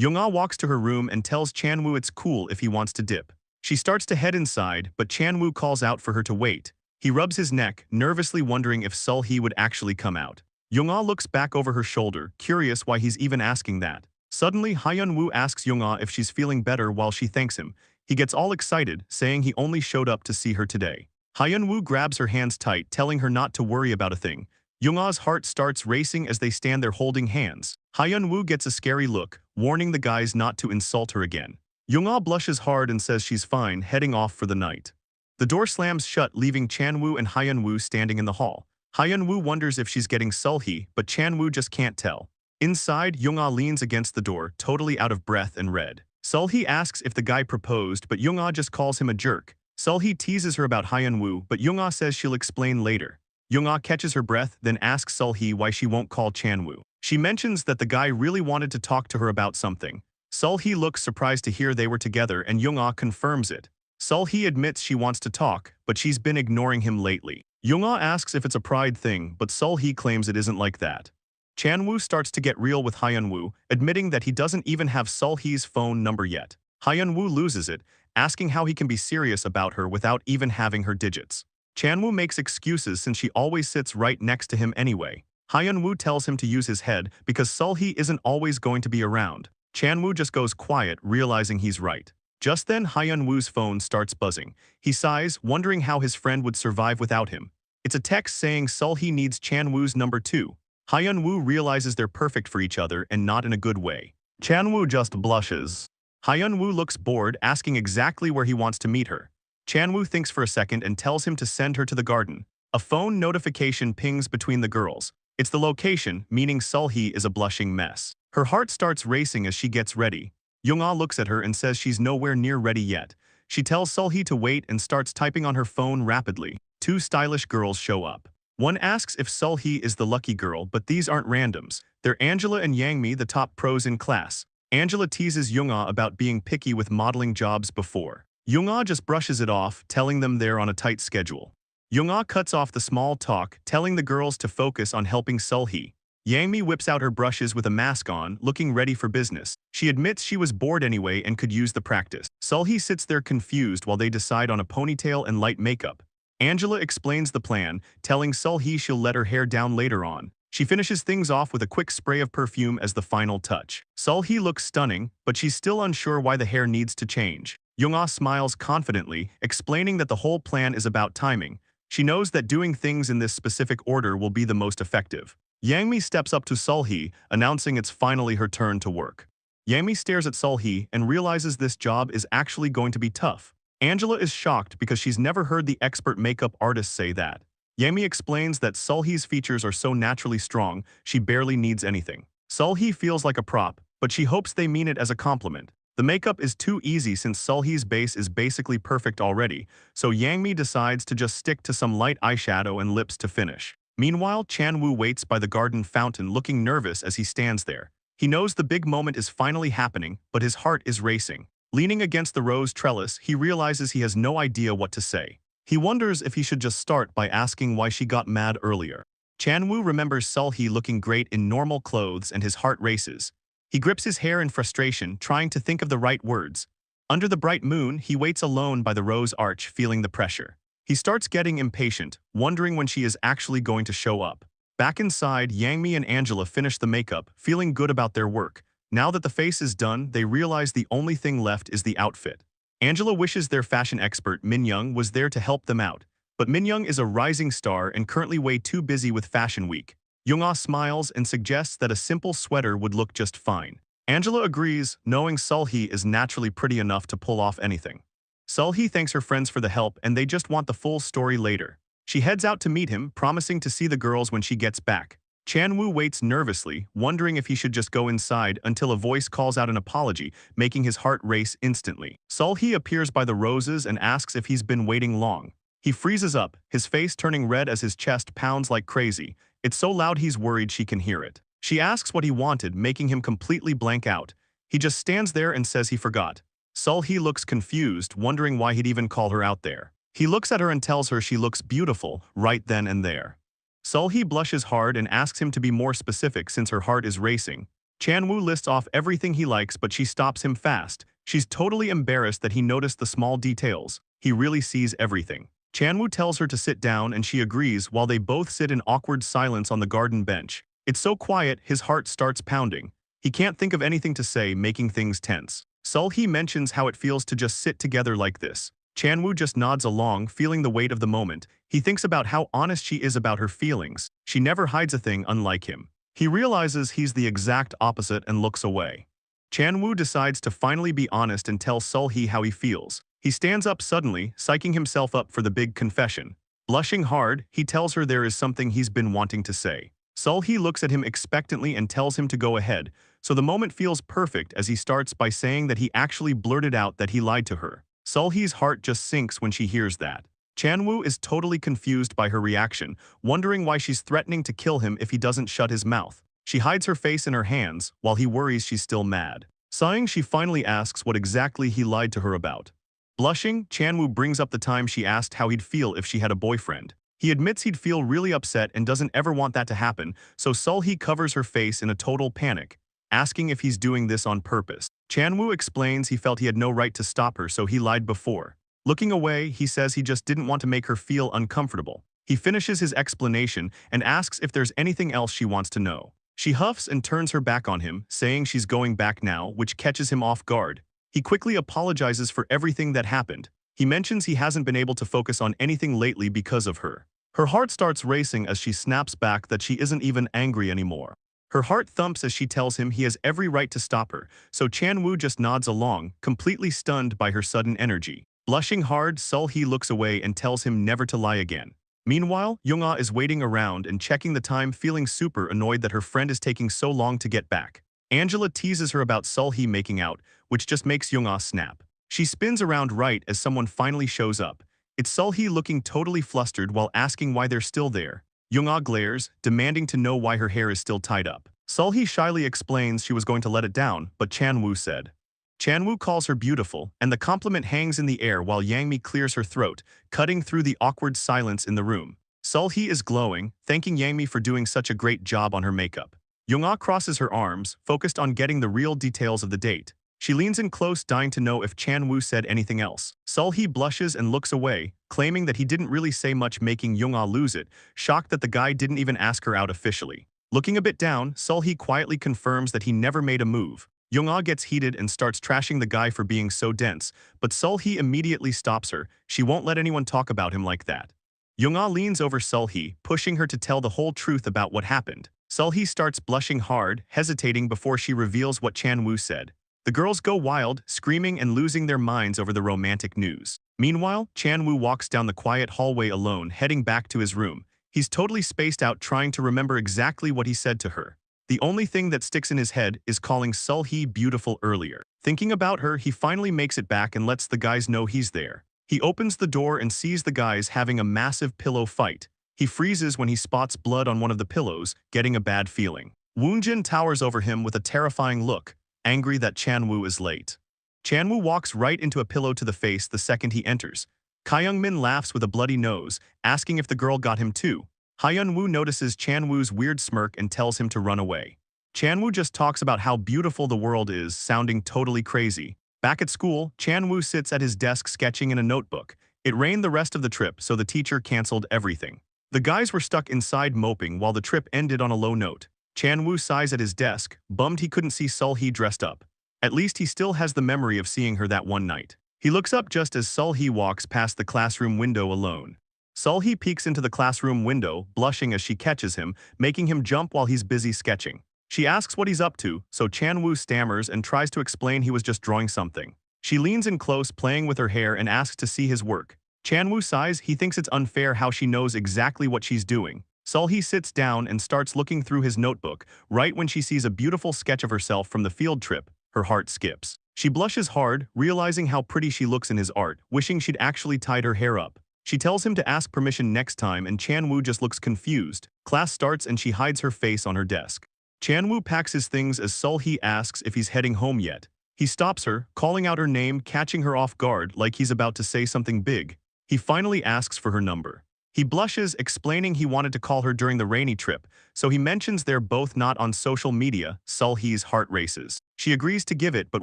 Yoonga walks to her room and tells Chanwoo it's cool if he wants to dip. She starts to head inside, but Chanwoo calls out for her to wait. He rubs his neck, nervously wondering if Sulhee would actually come out. Yoonga looks back over her shoulder, curious why he's even asking that. Suddenly, Hyunwoo asks Yoonga if she's feeling better while she thanks him. He gets all excited, saying he only showed up to see her today. Hyunwoo grabs her hands tight, telling her not to worry about a thing. Yoonga's heart starts racing as they stand there holding hands. Hyunwoo gets a scary look, warning the guys not to insult her again. Yoonga blushes hard and says she's fine, heading off for the night. The door slams shut, leaving Chanwoo and Hyunwoo standing in the hall. Hyunwoo wonders if she's getting Sulhee, but Chanwoo just can't tell. Inside, Yoonga leans against the door, totally out of breath and red. Sulhee asks if the guy proposed, but Yoonga just calls him a jerk. Sulhee teases her about Hyunwoo, but Yoonga says she'll explain later. Yoonga catches her breath, then asks Sulhee why she won't call Chanwoo. She mentions that the guy really wanted to talk to her about something. Sulhee looks surprised to hear they were together and Yoonga confirms it. Sulhee admits she wants to talk, but she's been ignoring him lately. Yoonga asks if it's a pride thing, but Sulhee claims it isn't like that. Chanwoo starts to get real with Hyunwoo, admitting that he doesn't even have Sulhee's phone number yet. Hyunwoo loses it, asking how he can be serious about her without even having her digits. Chanwoo makes excuses since she always sits right next to him anyway. Hyunwoo tells him to use his head because Sulhee isn't always going to be around. Chanwoo just goes quiet, realizing he's right. Just then, Hyunwoo's phone starts buzzing. He sighs, wondering how his friend would survive without him. It's a text saying Sulhee needs Chanwoo's number too. Hyunwoo realizes they're perfect for each other and not in a good way. Chanwoo just blushes. Hyunwoo looks bored, asking exactly where he wants to meet her. Chanwoo thinks for a second and tells him to send her to the garden. A phone notification pings between the girls. It's the location, meaning Sulhee is a blushing mess. Her heart starts racing as she gets ready. Yoonga looks at her and says she's nowhere near ready yet. She tells Sulhee to wait and starts typing on her phone rapidly. Two stylish girls show up. One asks if Sulhee is the lucky girl, but these aren't randoms. They're Angela and Yangmi, the top pros in class. Angela teases Yoonga about being picky with modeling jobs before. Yoonga just brushes it off, telling them they're on a tight schedule. Yoonga cuts off the small talk, telling the girls to focus on helping Sulhee. Yangmi whips out her brushes with a mask on, looking ready for business. She admits she was bored anyway and could use the practice. Sulhee sits there confused while they decide on a ponytail and light makeup. Angela explains the plan, telling Sulhee she'll let her hair down later on. She finishes things off with a quick spray of perfume as the final touch. Sulhee looks stunning, but she's still unsure why the hair needs to change. Yoonga smiles confidently, explaining that the whole plan is about timing. She knows that doing things in this specific order will be the most effective. Yangmi steps up to Sulhee, announcing it's finally her turn to work. Yangmi stares at Sulhee and realizes this job is actually going to be tough. Angela is shocked because she's never heard the expert makeup artist say that. Yangmi explains that Sulhee's features are so naturally strong, she barely needs anything. Sulhee feels like a prop, but she hopes they mean it as a compliment. The makeup is too easy since Sulhee's base is basically perfect already, so Yangmi decides to just stick to some light eyeshadow and lips to finish. Meanwhile, Chanwoo waits by the garden fountain looking nervous as he stands there. He knows the big moment is finally happening, but his heart is racing. Leaning against the rose trellis, he realizes he has no idea what to say. He wonders if he should just start by asking why she got mad earlier. Chanwoo remembers Sulhee looking great in normal clothes and his heart races. He grips his hair in frustration, trying to think of the right words. Under the bright moon, he waits alone by the rose arch, feeling the pressure. He starts getting impatient, wondering when she is actually going to show up. Back inside, Yangmi and Angela finish the makeup, feeling good about their work. Now that the face is done, they realize the only thing left is the outfit. Angela wishes their fashion expert, Minyoung, was there to help them out. But Minyoung is a rising star and currently way too busy with Fashion Week. Yoonga smiles and suggests that a simple sweater would look just fine. Angela agrees, knowing Sulhee is naturally pretty enough to pull off anything. Sulhee thanks her friends for the help and they just want the full story later. She heads out to meet him, promising to see the girls when she gets back. Chan-woo waits nervously, wondering if he should just go inside until a voice calls out an apology, making his heart race instantly. Sulhee appears by the roses and asks if he's been waiting long. He freezes up, his face turning red as his chest pounds like crazy. It's so loud he's worried she can hear it. She asks what he wanted, making him completely blank out. He just stands there and says he forgot. Sulhee looks confused, wondering why he'd even call her out there. He looks at her and tells her she looks beautiful right then and there. Sulhee blushes hard and asks him to be more specific since her heart is racing. Chan-woo lists off everything he likes, but she stops him fast. She's totally embarrassed that he noticed the small details. He really sees everything. Chan-woo tells her to sit down and she agrees while they both sit in awkward silence on the garden bench. It's so quiet, his heart starts pounding. He can't think of anything to say, making things tense. Sulhee mentions how it feels to just sit together like this. Chan-woo just nods along, feeling the weight of the moment. He thinks about how honest she is about her feelings. She never hides a thing, unlike him. He realizes he's the exact opposite and looks away. Chan-woo decides to finally be honest and tell Sulhee how he feels. He stands up suddenly, psyching himself up for the big confession. Blushing hard, he tells her there is something he's been wanting to say. Sulhee looks at him expectantly and tells him to go ahead, so the moment feels perfect as he starts by saying that he actually blurted out that he lied to her. Sulhee's heart just sinks when she hears that. Chan-woo is totally confused by her reaction, wondering why she's threatening to kill him if he doesn't shut his mouth. She hides her face in her hands, while he worries she's still mad. Sighing, she finally asks what exactly he lied to her about. Blushing, Chan-woo brings up the time she asked how he'd feel if she had a boyfriend. He admits he'd feel really upset and doesn't ever want that to happen, so Sulhee covers her face in a total panic, asking if he's doing this on purpose. Chan-woo explains he felt he had no right to stop her, so he lied before. Looking away, he says he just didn't want to make her feel uncomfortable. He finishes his explanation and asks if there's anything else she wants to know. She huffs and turns her back on him, saying she's going back now, which catches him off guard. He quickly apologizes for everything that happened. He mentions he hasn't been able to focus on anything lately because of her. Her heart starts racing as she snaps back that she isn't even angry anymore. Her heart thumps as she tells him he has every right to stop her, so Chan-woo just nods along, completely stunned by her sudden energy. Blushing hard, Sulhee looks away and tells him never to lie again. Meanwhile, Yoonga is waiting around and checking the time, feeling super annoyed that her friend is taking so long to get back. Angela teases her about Sulhee making out, which just makes Yoonga snap. She spins around right as someone finally shows up. It's Sulhee looking totally flustered while asking why they're still there. Yoonga glares, demanding to know why her hair is still tied up. Sulhee shyly explains she was going to let it down, but Chan-woo said. Chan-woo calls her beautiful, and the compliment hangs in the air while Yangmi clears her throat, cutting through the awkward silence in the room. Sulhee is glowing, thanking Yangmi for doing such a great job on her makeup. Yoonga crosses her arms, focused on getting the real details of the date. She leans in close, dying to know if Chan-woo said anything else. Sulhee blushes and looks away, claiming that he didn't really say much, making Yoonga lose it, shocked that the guy didn't even ask her out officially. Looking a bit down, Sulhee quietly confirms that he never made a move. Yoonga gets heated and starts trashing the guy for being so dense, but Sulhee immediately stops her. She won't let anyone talk about him like that. Yoonga leans over Sulhee, pushing her to tell the whole truth about what happened. Sulhee starts blushing hard, hesitating before she reveals what Chan-woo said. The girls go wild, screaming and losing their minds over the romantic news. Meanwhile, Chan-woo walks down the quiet hallway alone, heading back to his room. He's totally spaced out, trying to remember exactly what he said to her. The only thing that sticks in his head is calling Sulhee beautiful earlier. Thinking about her, he finally makes it back and lets the guys know he's there. He opens the door and sees the guys having a massive pillow fight. He freezes when he spots blood on one of the pillows, getting a bad feeling. Woonjin towers over him with a terrifying look, angry that Chan-woo is late. Chan-woo walks right into a pillow to the face the second he enters. Kyung-min laughs with a bloody nose, asking if the girl got him too. Hyun-woo notices Chan-woo's weird smirk and tells him to run away. Chan-woo just talks about how beautiful the world is, sounding totally crazy. Back at school, Chan-woo sits at his desk sketching in a notebook. It rained the rest of the trip, so the teacher canceled everything. The guys were stuck inside moping while the trip ended on a low note. Chan-woo sighs at his desk, bummed he couldn't see Sul-hee dressed up. At least he still has the memory of seeing her that one night. He looks up just as Sul-hee walks past the classroom window alone. Sul-hee peeks into the classroom window, blushing as she catches him, making him jump while he's busy sketching. She asks what he's up to, so Chan-woo stammers and tries to explain he was just drawing something. She leans in close, playing with her hair, and asks to see his work. Chan-woo sighs. He thinks it's unfair how she knows exactly what she's doing. Sul-hee sits down and starts looking through his notebook. Right when she sees a beautiful sketch of herself from the field trip, her heart skips. She blushes hard, realizing how pretty she looks in his art, wishing she'd actually tied her hair up. She tells him to ask permission next time, and Chan-woo just looks confused. Class starts and she hides her face on her desk. Chan-woo packs his things as Sul-hee asks if he's heading home yet. He stops her, calling out her name, catching her off guard like he's about to say something big. He finally asks for her number. He blushes, explaining he wanted to call her during the rainy trip, so he mentions they're both not on social media. Sul-hee's heart races. She agrees to give it but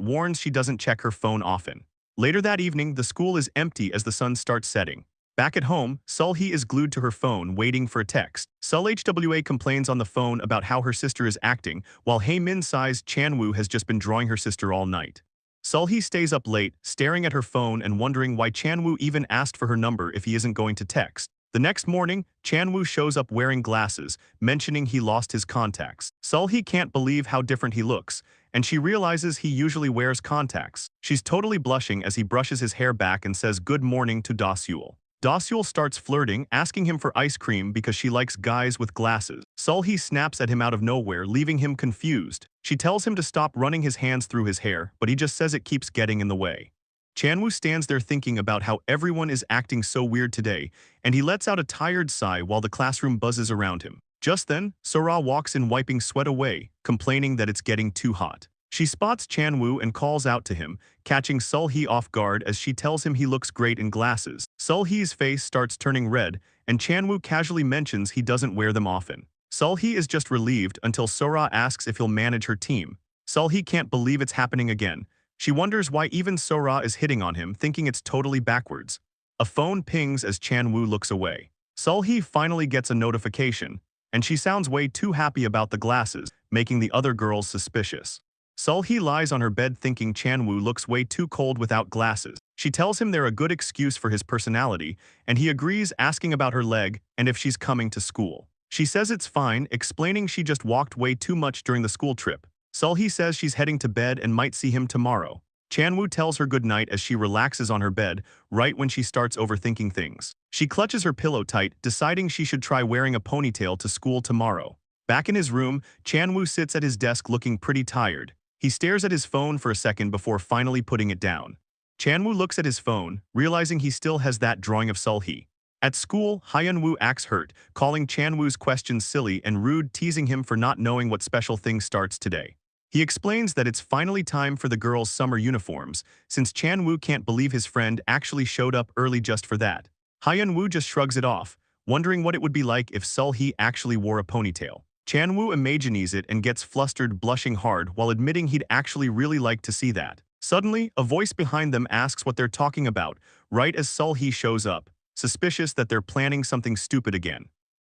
warns she doesn't check her phone often. Later that evening, the school is empty as the sun starts setting. Back at home, Sul-hee is glued to her phone, waiting for a text. Sul-hwa complains on the phone about how her sister is acting, while Hae-min sighs. Chan-woo has just been drawing her sister all night. Sul-hee stays up late, staring at her phone and wondering why Chan-woo even asked for her number if he isn't going to text. The next morning, Chan-woo shows up wearing glasses, mentioning he lost his contacts. Sul-hee can't believe how different he looks, and she realizes he usually wears contacts. She's totally blushing as he brushes his hair back and says good morning to Da-seul. Da-seul starts flirting, asking him for ice cream because she likes guys with glasses. Sul-hee snaps at him out of nowhere, leaving him confused. She tells him to stop running his hands through his hair, but he just says it keeps getting in the way. Chan-woo stands there thinking about how everyone is acting so weird today, and he lets out a tired sigh while the classroom buzzes around him. Just then, Sora walks in, wiping sweat away, complaining that it's getting too hot. She spots Chan-woo and calls out to him, catching Sul-hee off guard as she tells him he looks great in glasses. Sul-hee's face starts turning red, and Chan-woo casually mentions he doesn't wear them often. Sul-hee is just relieved until Sora asks if he'll manage her team. Sul-hee can't believe it's happening again. She wonders why even Sora is hitting on him, thinking it's totally backwards. A phone pings as Chan-woo looks away. Sul-hee finally gets a notification, and she sounds way too happy about the glasses, making the other girls suspicious. Sul-hee lies on her bed thinking Chan-woo looks way too cold without glasses. She tells him they're a good excuse for his personality, and he agrees, asking about her leg and if she's coming to school. She says it's fine, explaining she just walked way too much during the school trip. Sul-hee says she's heading to bed and might see him tomorrow. Chan-woo tells her goodnight as she relaxes on her bed, right when she starts overthinking things. She clutches her pillow tight, deciding she should try wearing a ponytail to school tomorrow. Back in his room, Chan-woo sits at his desk looking pretty tired. He stares at his phone for a second before finally putting it down. Chan-woo looks at his phone, realizing he still has that drawing of Sul-hee. At school, Hyun-woo acts hurt, calling Chan-woo's questions silly and rude, teasing him for not knowing what special thing starts today. He explains that it's finally time for the girls' summer uniforms, since Chan-woo can't believe his friend actually showed up early just for that. Hyun-woo just shrugs it off, wondering what it would be like if Sul-hee actually wore a ponytail. Chan-woo imagines it and gets flustered, blushing hard while admitting he'd actually really like to see that. Suddenly, a voice behind them asks what they're talking about, right as Sul-hee shows up, suspicious that they're planning something stupid again.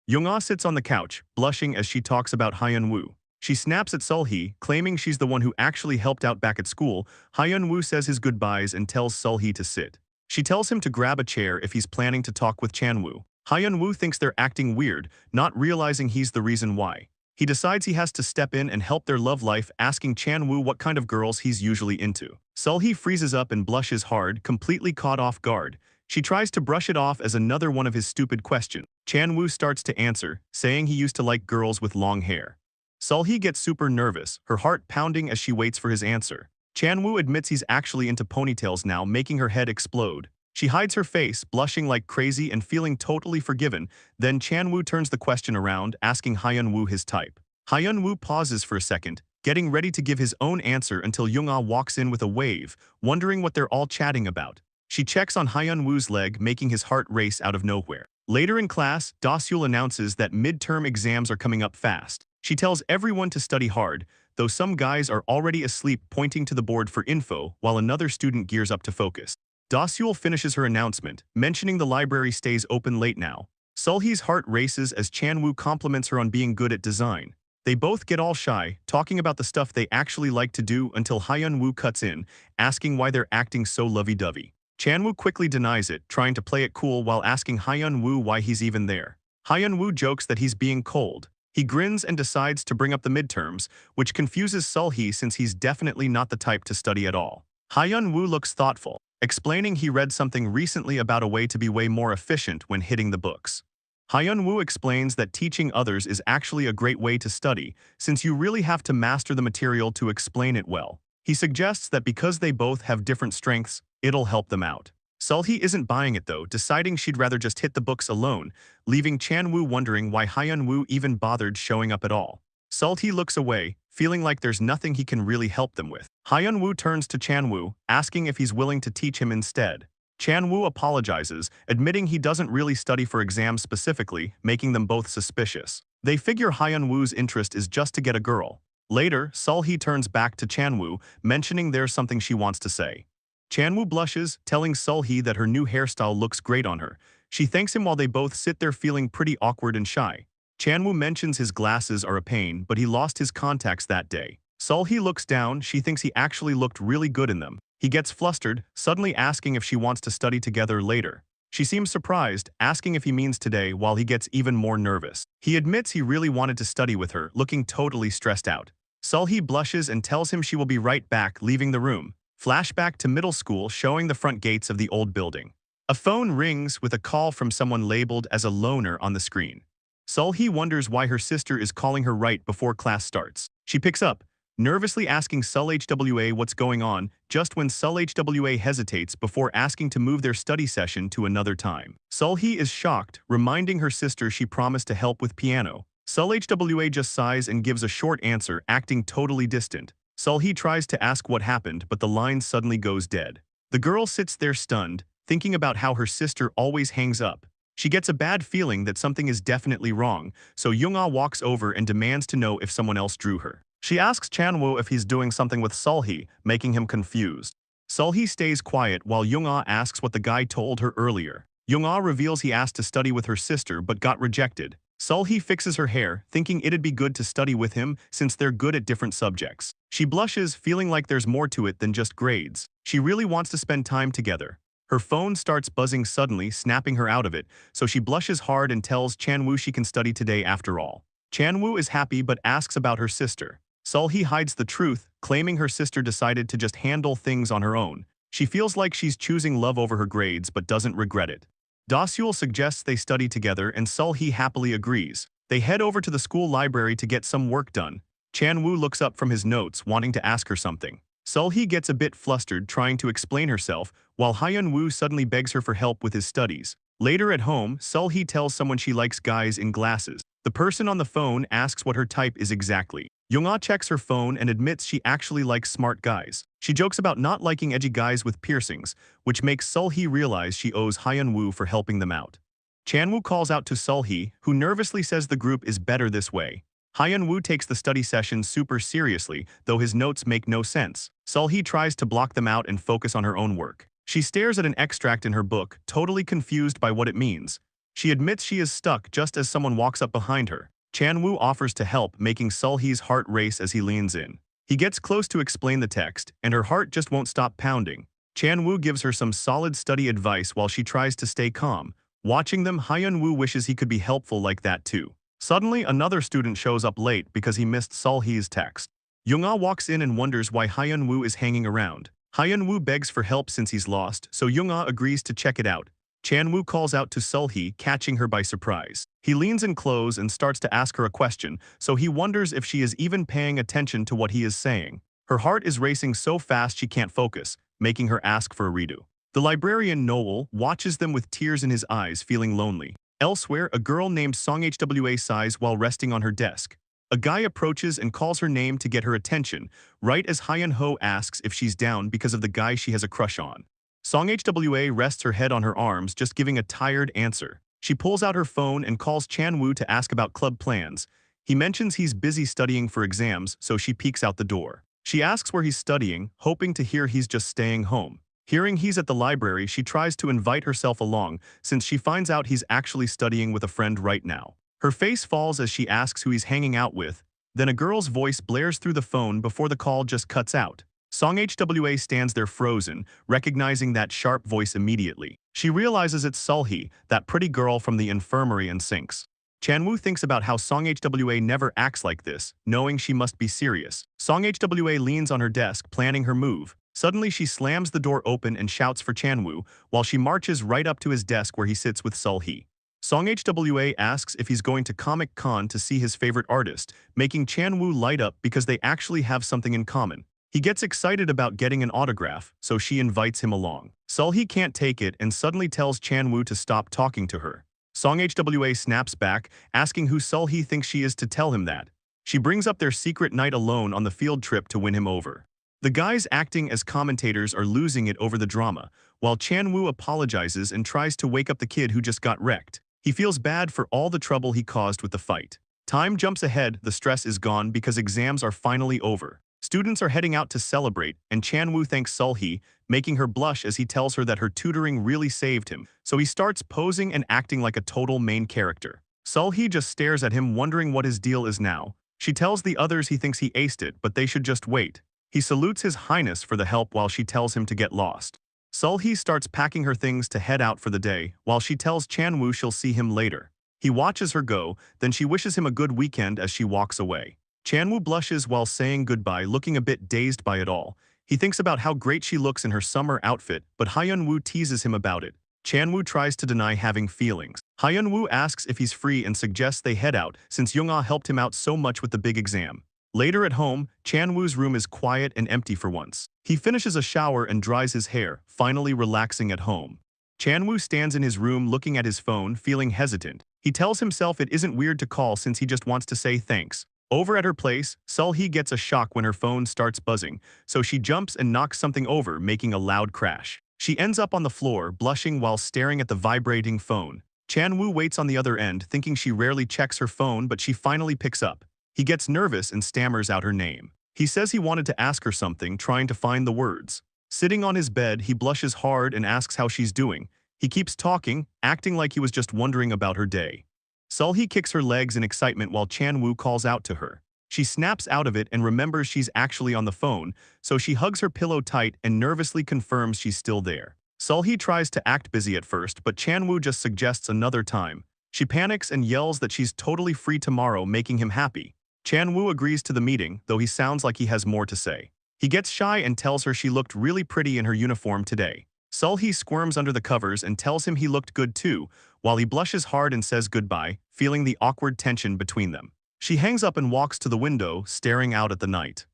Young-ah sits on the couch, blushing as she talks about Hyun-woo. She snaps at Sul-hee, claiming she's the one who actually helped out back at school. Hyun-woo says his goodbyes and tells Sul-hee to sit. She tells him to grab a chair if he's planning to talk with Chan-woo. Hyun-woo thinks they're acting weird, not realizing he's the reason why. He decides he has to step in and help their love life, asking Chan-woo what kind of girls he's usually into. Sul-hee freezes up and blushes hard, completely caught off guard. She tries to brush it off as another one of his stupid questions. Chan-woo starts to answer, saying he used to like girls with long hair. Sul-hee gets super nervous, her heart pounding as she waits for his answer. Chan-woo admits he's actually into ponytails now, making her head explode. She hides her face, blushing like crazy and feeling totally forgiven. Then Chan-woo turns the question around, asking Hyun-woo his type. Hyun-woo pauses for a second, getting ready to give his own answer until Young-ah walks in with a wave, wondering what they're all chatting about. She checks on Hyun-woo's leg, making his heart race out of nowhere. Later in class, Da-seul announces that midterm exams are coming up fast. She tells everyone to study hard, though some guys are already asleep, pointing to the board for info while another student gears up to focus. Dasyul finishes her announcement, mentioning the library stays open late now. Sulhee's heart races as Chanwoo compliments her on being good at design. They both get all shy, talking about the stuff they actually like to do until Hyun-woo cuts in, asking why they're acting so lovey-dovey. Chanwoo quickly denies it, trying to play it cool while asking Hyun-woo why he's even there. Hyun-woo jokes that he's being cold. He grins and decides to bring up the midterms, which confuses Sulhee since he's definitely not the type to study at all. Hyun-woo looks thoughtful, explaining he read something recently about a way to be way more efficient when hitting the books. Hyun-woo explains that teaching others is actually a great way to study, since you really have to master the material to explain it well. He suggests that because they both have different strengths, it'll help them out. Sulhee isn't buying it though, deciding she'd rather just hit the books alone, leaving Chanwoo wondering why Hyun-woo even bothered showing up at all. Sulhee looks away, feeling like there's nothing he can really help them with. Hyun-woo turns to Chanwoo, asking if he's willing to teach him instead. Chanwoo apologizes, admitting he doesn't really study for exams specifically, making them both suspicious. They figure Hyun-woo's interest is just to get a girl. Later, Sulhee turns back to Chanwoo, mentioning there's something she wants to say. Chanwoo blushes, telling Sulhee that her new hairstyle looks great on her. She thanks him while they both sit there feeling pretty awkward and shy. Chanwoo mentions his glasses are a pain, but he lost his contacts that day. Sulhee looks down, she thinks he actually looked really good in them. He gets flustered, suddenly asking if she wants to study together later. She seems surprised, asking if he means today while he gets even more nervous. He admits he really wanted to study with her, looking totally stressed out. Sulhee blushes and tells him she will be right back, leaving the room. Flashback to middle school showing the front gates of the old building. A phone rings with a call from someone labeled as a loner on the screen. Sulhee wonders why her sister is calling her right before class starts. She picks up, nervously asking Sul-HWA what's going on, just when Sul-HWA hesitates before asking to move their study session to another time. Sulhee is shocked, reminding her sister she promised to help with piano. Sul-HWA just sighs and gives a short answer, acting totally distant. Sulhee tries to ask what happened, but the line suddenly goes dead. The girl sits there stunned, thinking about how her sister always hangs up. She gets a bad feeling that something is definitely wrong, so Yoonga walks over and demands to know if someone else drew her. She asks Chanwoo if he's doing something with Sulhee, making him confused. Sulhee stays quiet while Yoonga asks what the guy told her earlier. Yoonga reveals he asked to study with her sister but got rejected. Sulhee fixes her hair, thinking it'd be good to study with him since they're good at different subjects. She blushes, feeling like there's more to it than just grades. She really wants to spend time together. Her phone starts buzzing suddenly, snapping her out of it, so she blushes hard and tells Chanwoo she can study today after all. Chanwoo is happy but asks about her sister. Sulhee hides the truth, claiming her sister decided to just handle things on her own. She feels like she's choosing love over her grades but doesn't regret it. Dasyul suggests they study together and Sulhee happily agrees. They head over to the school library to get some work done. Chanwoo looks up from his notes, wanting to ask her something. Sulhee gets a bit flustered, trying to explain herself, while Hyun-woo suddenly begs her for help with his studies. Later at home, Sulhee tells someone she likes guys in glasses. The person on the phone asks what her type is exactly. Yoonga checks her phone and admits she actually likes smart guys. She jokes about not liking edgy guys with piercings, which makes Sulhee realize she owes Hyun-woo for helping them out. Chanwoo calls out to Sulhee, who nervously says the group is better this way. Hyun-woo takes the study session super seriously, though his notes make no sense. Sulhee tries to block them out and focus on her own work. She stares at an extract in her book, totally confused by what it means. She admits she is stuck just as someone walks up behind her. Chanwoo offers to help, making Sulhee's heart race as he leans in. He gets close to explain the text, and her heart just won't stop pounding. Chanwoo gives her some solid study advice while she tries to stay calm. Watching them, Hyun-woo wishes he could be helpful like that too. Suddenly, another student shows up late because he missed Sulhee's text. Yoonga walks in and wonders why Hyun-woo is hanging around. Hyun-woo begs for help since he's lost, so Yoonga agrees to check it out. Chanwoo calls out to Sulhee, catching her by surprise. He leans in close and starts to ask her a question, so he wonders if she is even paying attention to what he is saying. Her heart is racing so fast she can't focus, making her ask for a redo. The librarian Noel watches them with tears in his eyes, feeling lonely. Elsewhere, a girl named Song-HWA sighs while resting on her desk. A guy approaches and calls her name to get her attention, right as Hyun-ho asks if she's down because of the guy she has a crush on. Song-HWA rests her head on her arms, just giving a tired answer. She pulls out her phone and calls Chanwoo to ask about club plans. He mentions he's busy studying for exams, so she peeks out the door. She asks where he's studying, hoping to hear he's just staying home. Hearing he's at the library, she tries to invite herself along since she finds out he's actually studying with a friend right now. Her face falls as she asks who he's hanging out with. Then a girl's voice blares through the phone before the call just cuts out. Song Hwa stands there frozen, recognizing that sharp voice immediately. She realizes it's Sulhee, that pretty girl from the infirmary, and sinks. Chanwoo thinks about how Song Hwa never acts like this, knowing she must be serious. Song Hwa leans on her desk, planning her move. Suddenly she slams the door open and shouts for Chanwoo, while she marches right up to his desk where he sits with Sulhee. Song Hwa asks if he's going to Comic Con to see his favorite artist, making Chanwoo light up because they actually have something in common. He gets excited about getting an autograph, so she invites him along. Sulhee can't take it and suddenly tells Chanwoo to stop talking to her. Song Hwa snaps back, asking who Sulhee thinks she is to tell him that. She brings up their secret night alone on the field trip to win him over. The guys acting as commentators are losing it over the drama, while Chanwoo apologizes and tries to wake up the kid who just got wrecked. He feels bad for all the trouble he caused with the fight. Time jumps ahead, the stress is gone because exams are finally over. Students are heading out to celebrate, and Chanwoo thanks Sulhee, making her blush as he tells her that her tutoring really saved him, so he starts posing and acting like a total main character. Sulhee just stares at him, wondering what his deal is now. She tells the others he thinks he aced it, but they should just wait. He salutes His Highness for the help while she tells him to get lost. Sulhee starts packing her things to head out for the day, while she tells Chanwoo she'll see him later. He watches her go, then she wishes him a good weekend as she walks away. Chanwoo blushes while saying goodbye, looking a bit dazed by it all. He thinks about how great she looks in her summer outfit, but Hyunwoo teases him about it. Chanwoo tries to deny having feelings. Hyunwoo asks if he's free and suggests they head out since Yoonga helped him out so much with the big exam. Later at home, Chanwoo's room is quiet and empty for once. He finishes a shower and dries his hair, finally relaxing at home. Chanwoo stands in his room looking at his phone, feeling hesitant. He tells himself it isn't weird to call since he just wants to say thanks. Over at her place, Sulhee gets a shock when her phone starts buzzing, so she jumps and knocks something over, making a loud crash. She ends up on the floor, blushing while staring at the vibrating phone. Chanwoo waits on the other end, thinking she rarely checks her phone, but she finally picks up. He gets nervous and stammers out her name. He says he wanted to ask her something, trying to find the words. Sitting on his bed, he blushes hard and asks how she's doing. He keeps talking, acting like he was just wondering about her day. Sulhee kicks her legs in excitement while Chanwoo calls out to her. She snaps out of it and remembers she's actually on the phone, so she hugs her pillow tight and nervously confirms she's still there. Sulhee tries to act busy at first, but Chanwoo just suggests another time. She panics and yells that she's totally free tomorrow, making him happy. Chanwoo agrees to the meeting, though he sounds like he has more to say. He gets shy and tells her she looked really pretty in her uniform today. Sulhee squirms under the covers and tells him he looked good too, while he blushes hard and says goodbye, feeling the awkward tension between them. She hangs up and walks to the window, staring out at the night.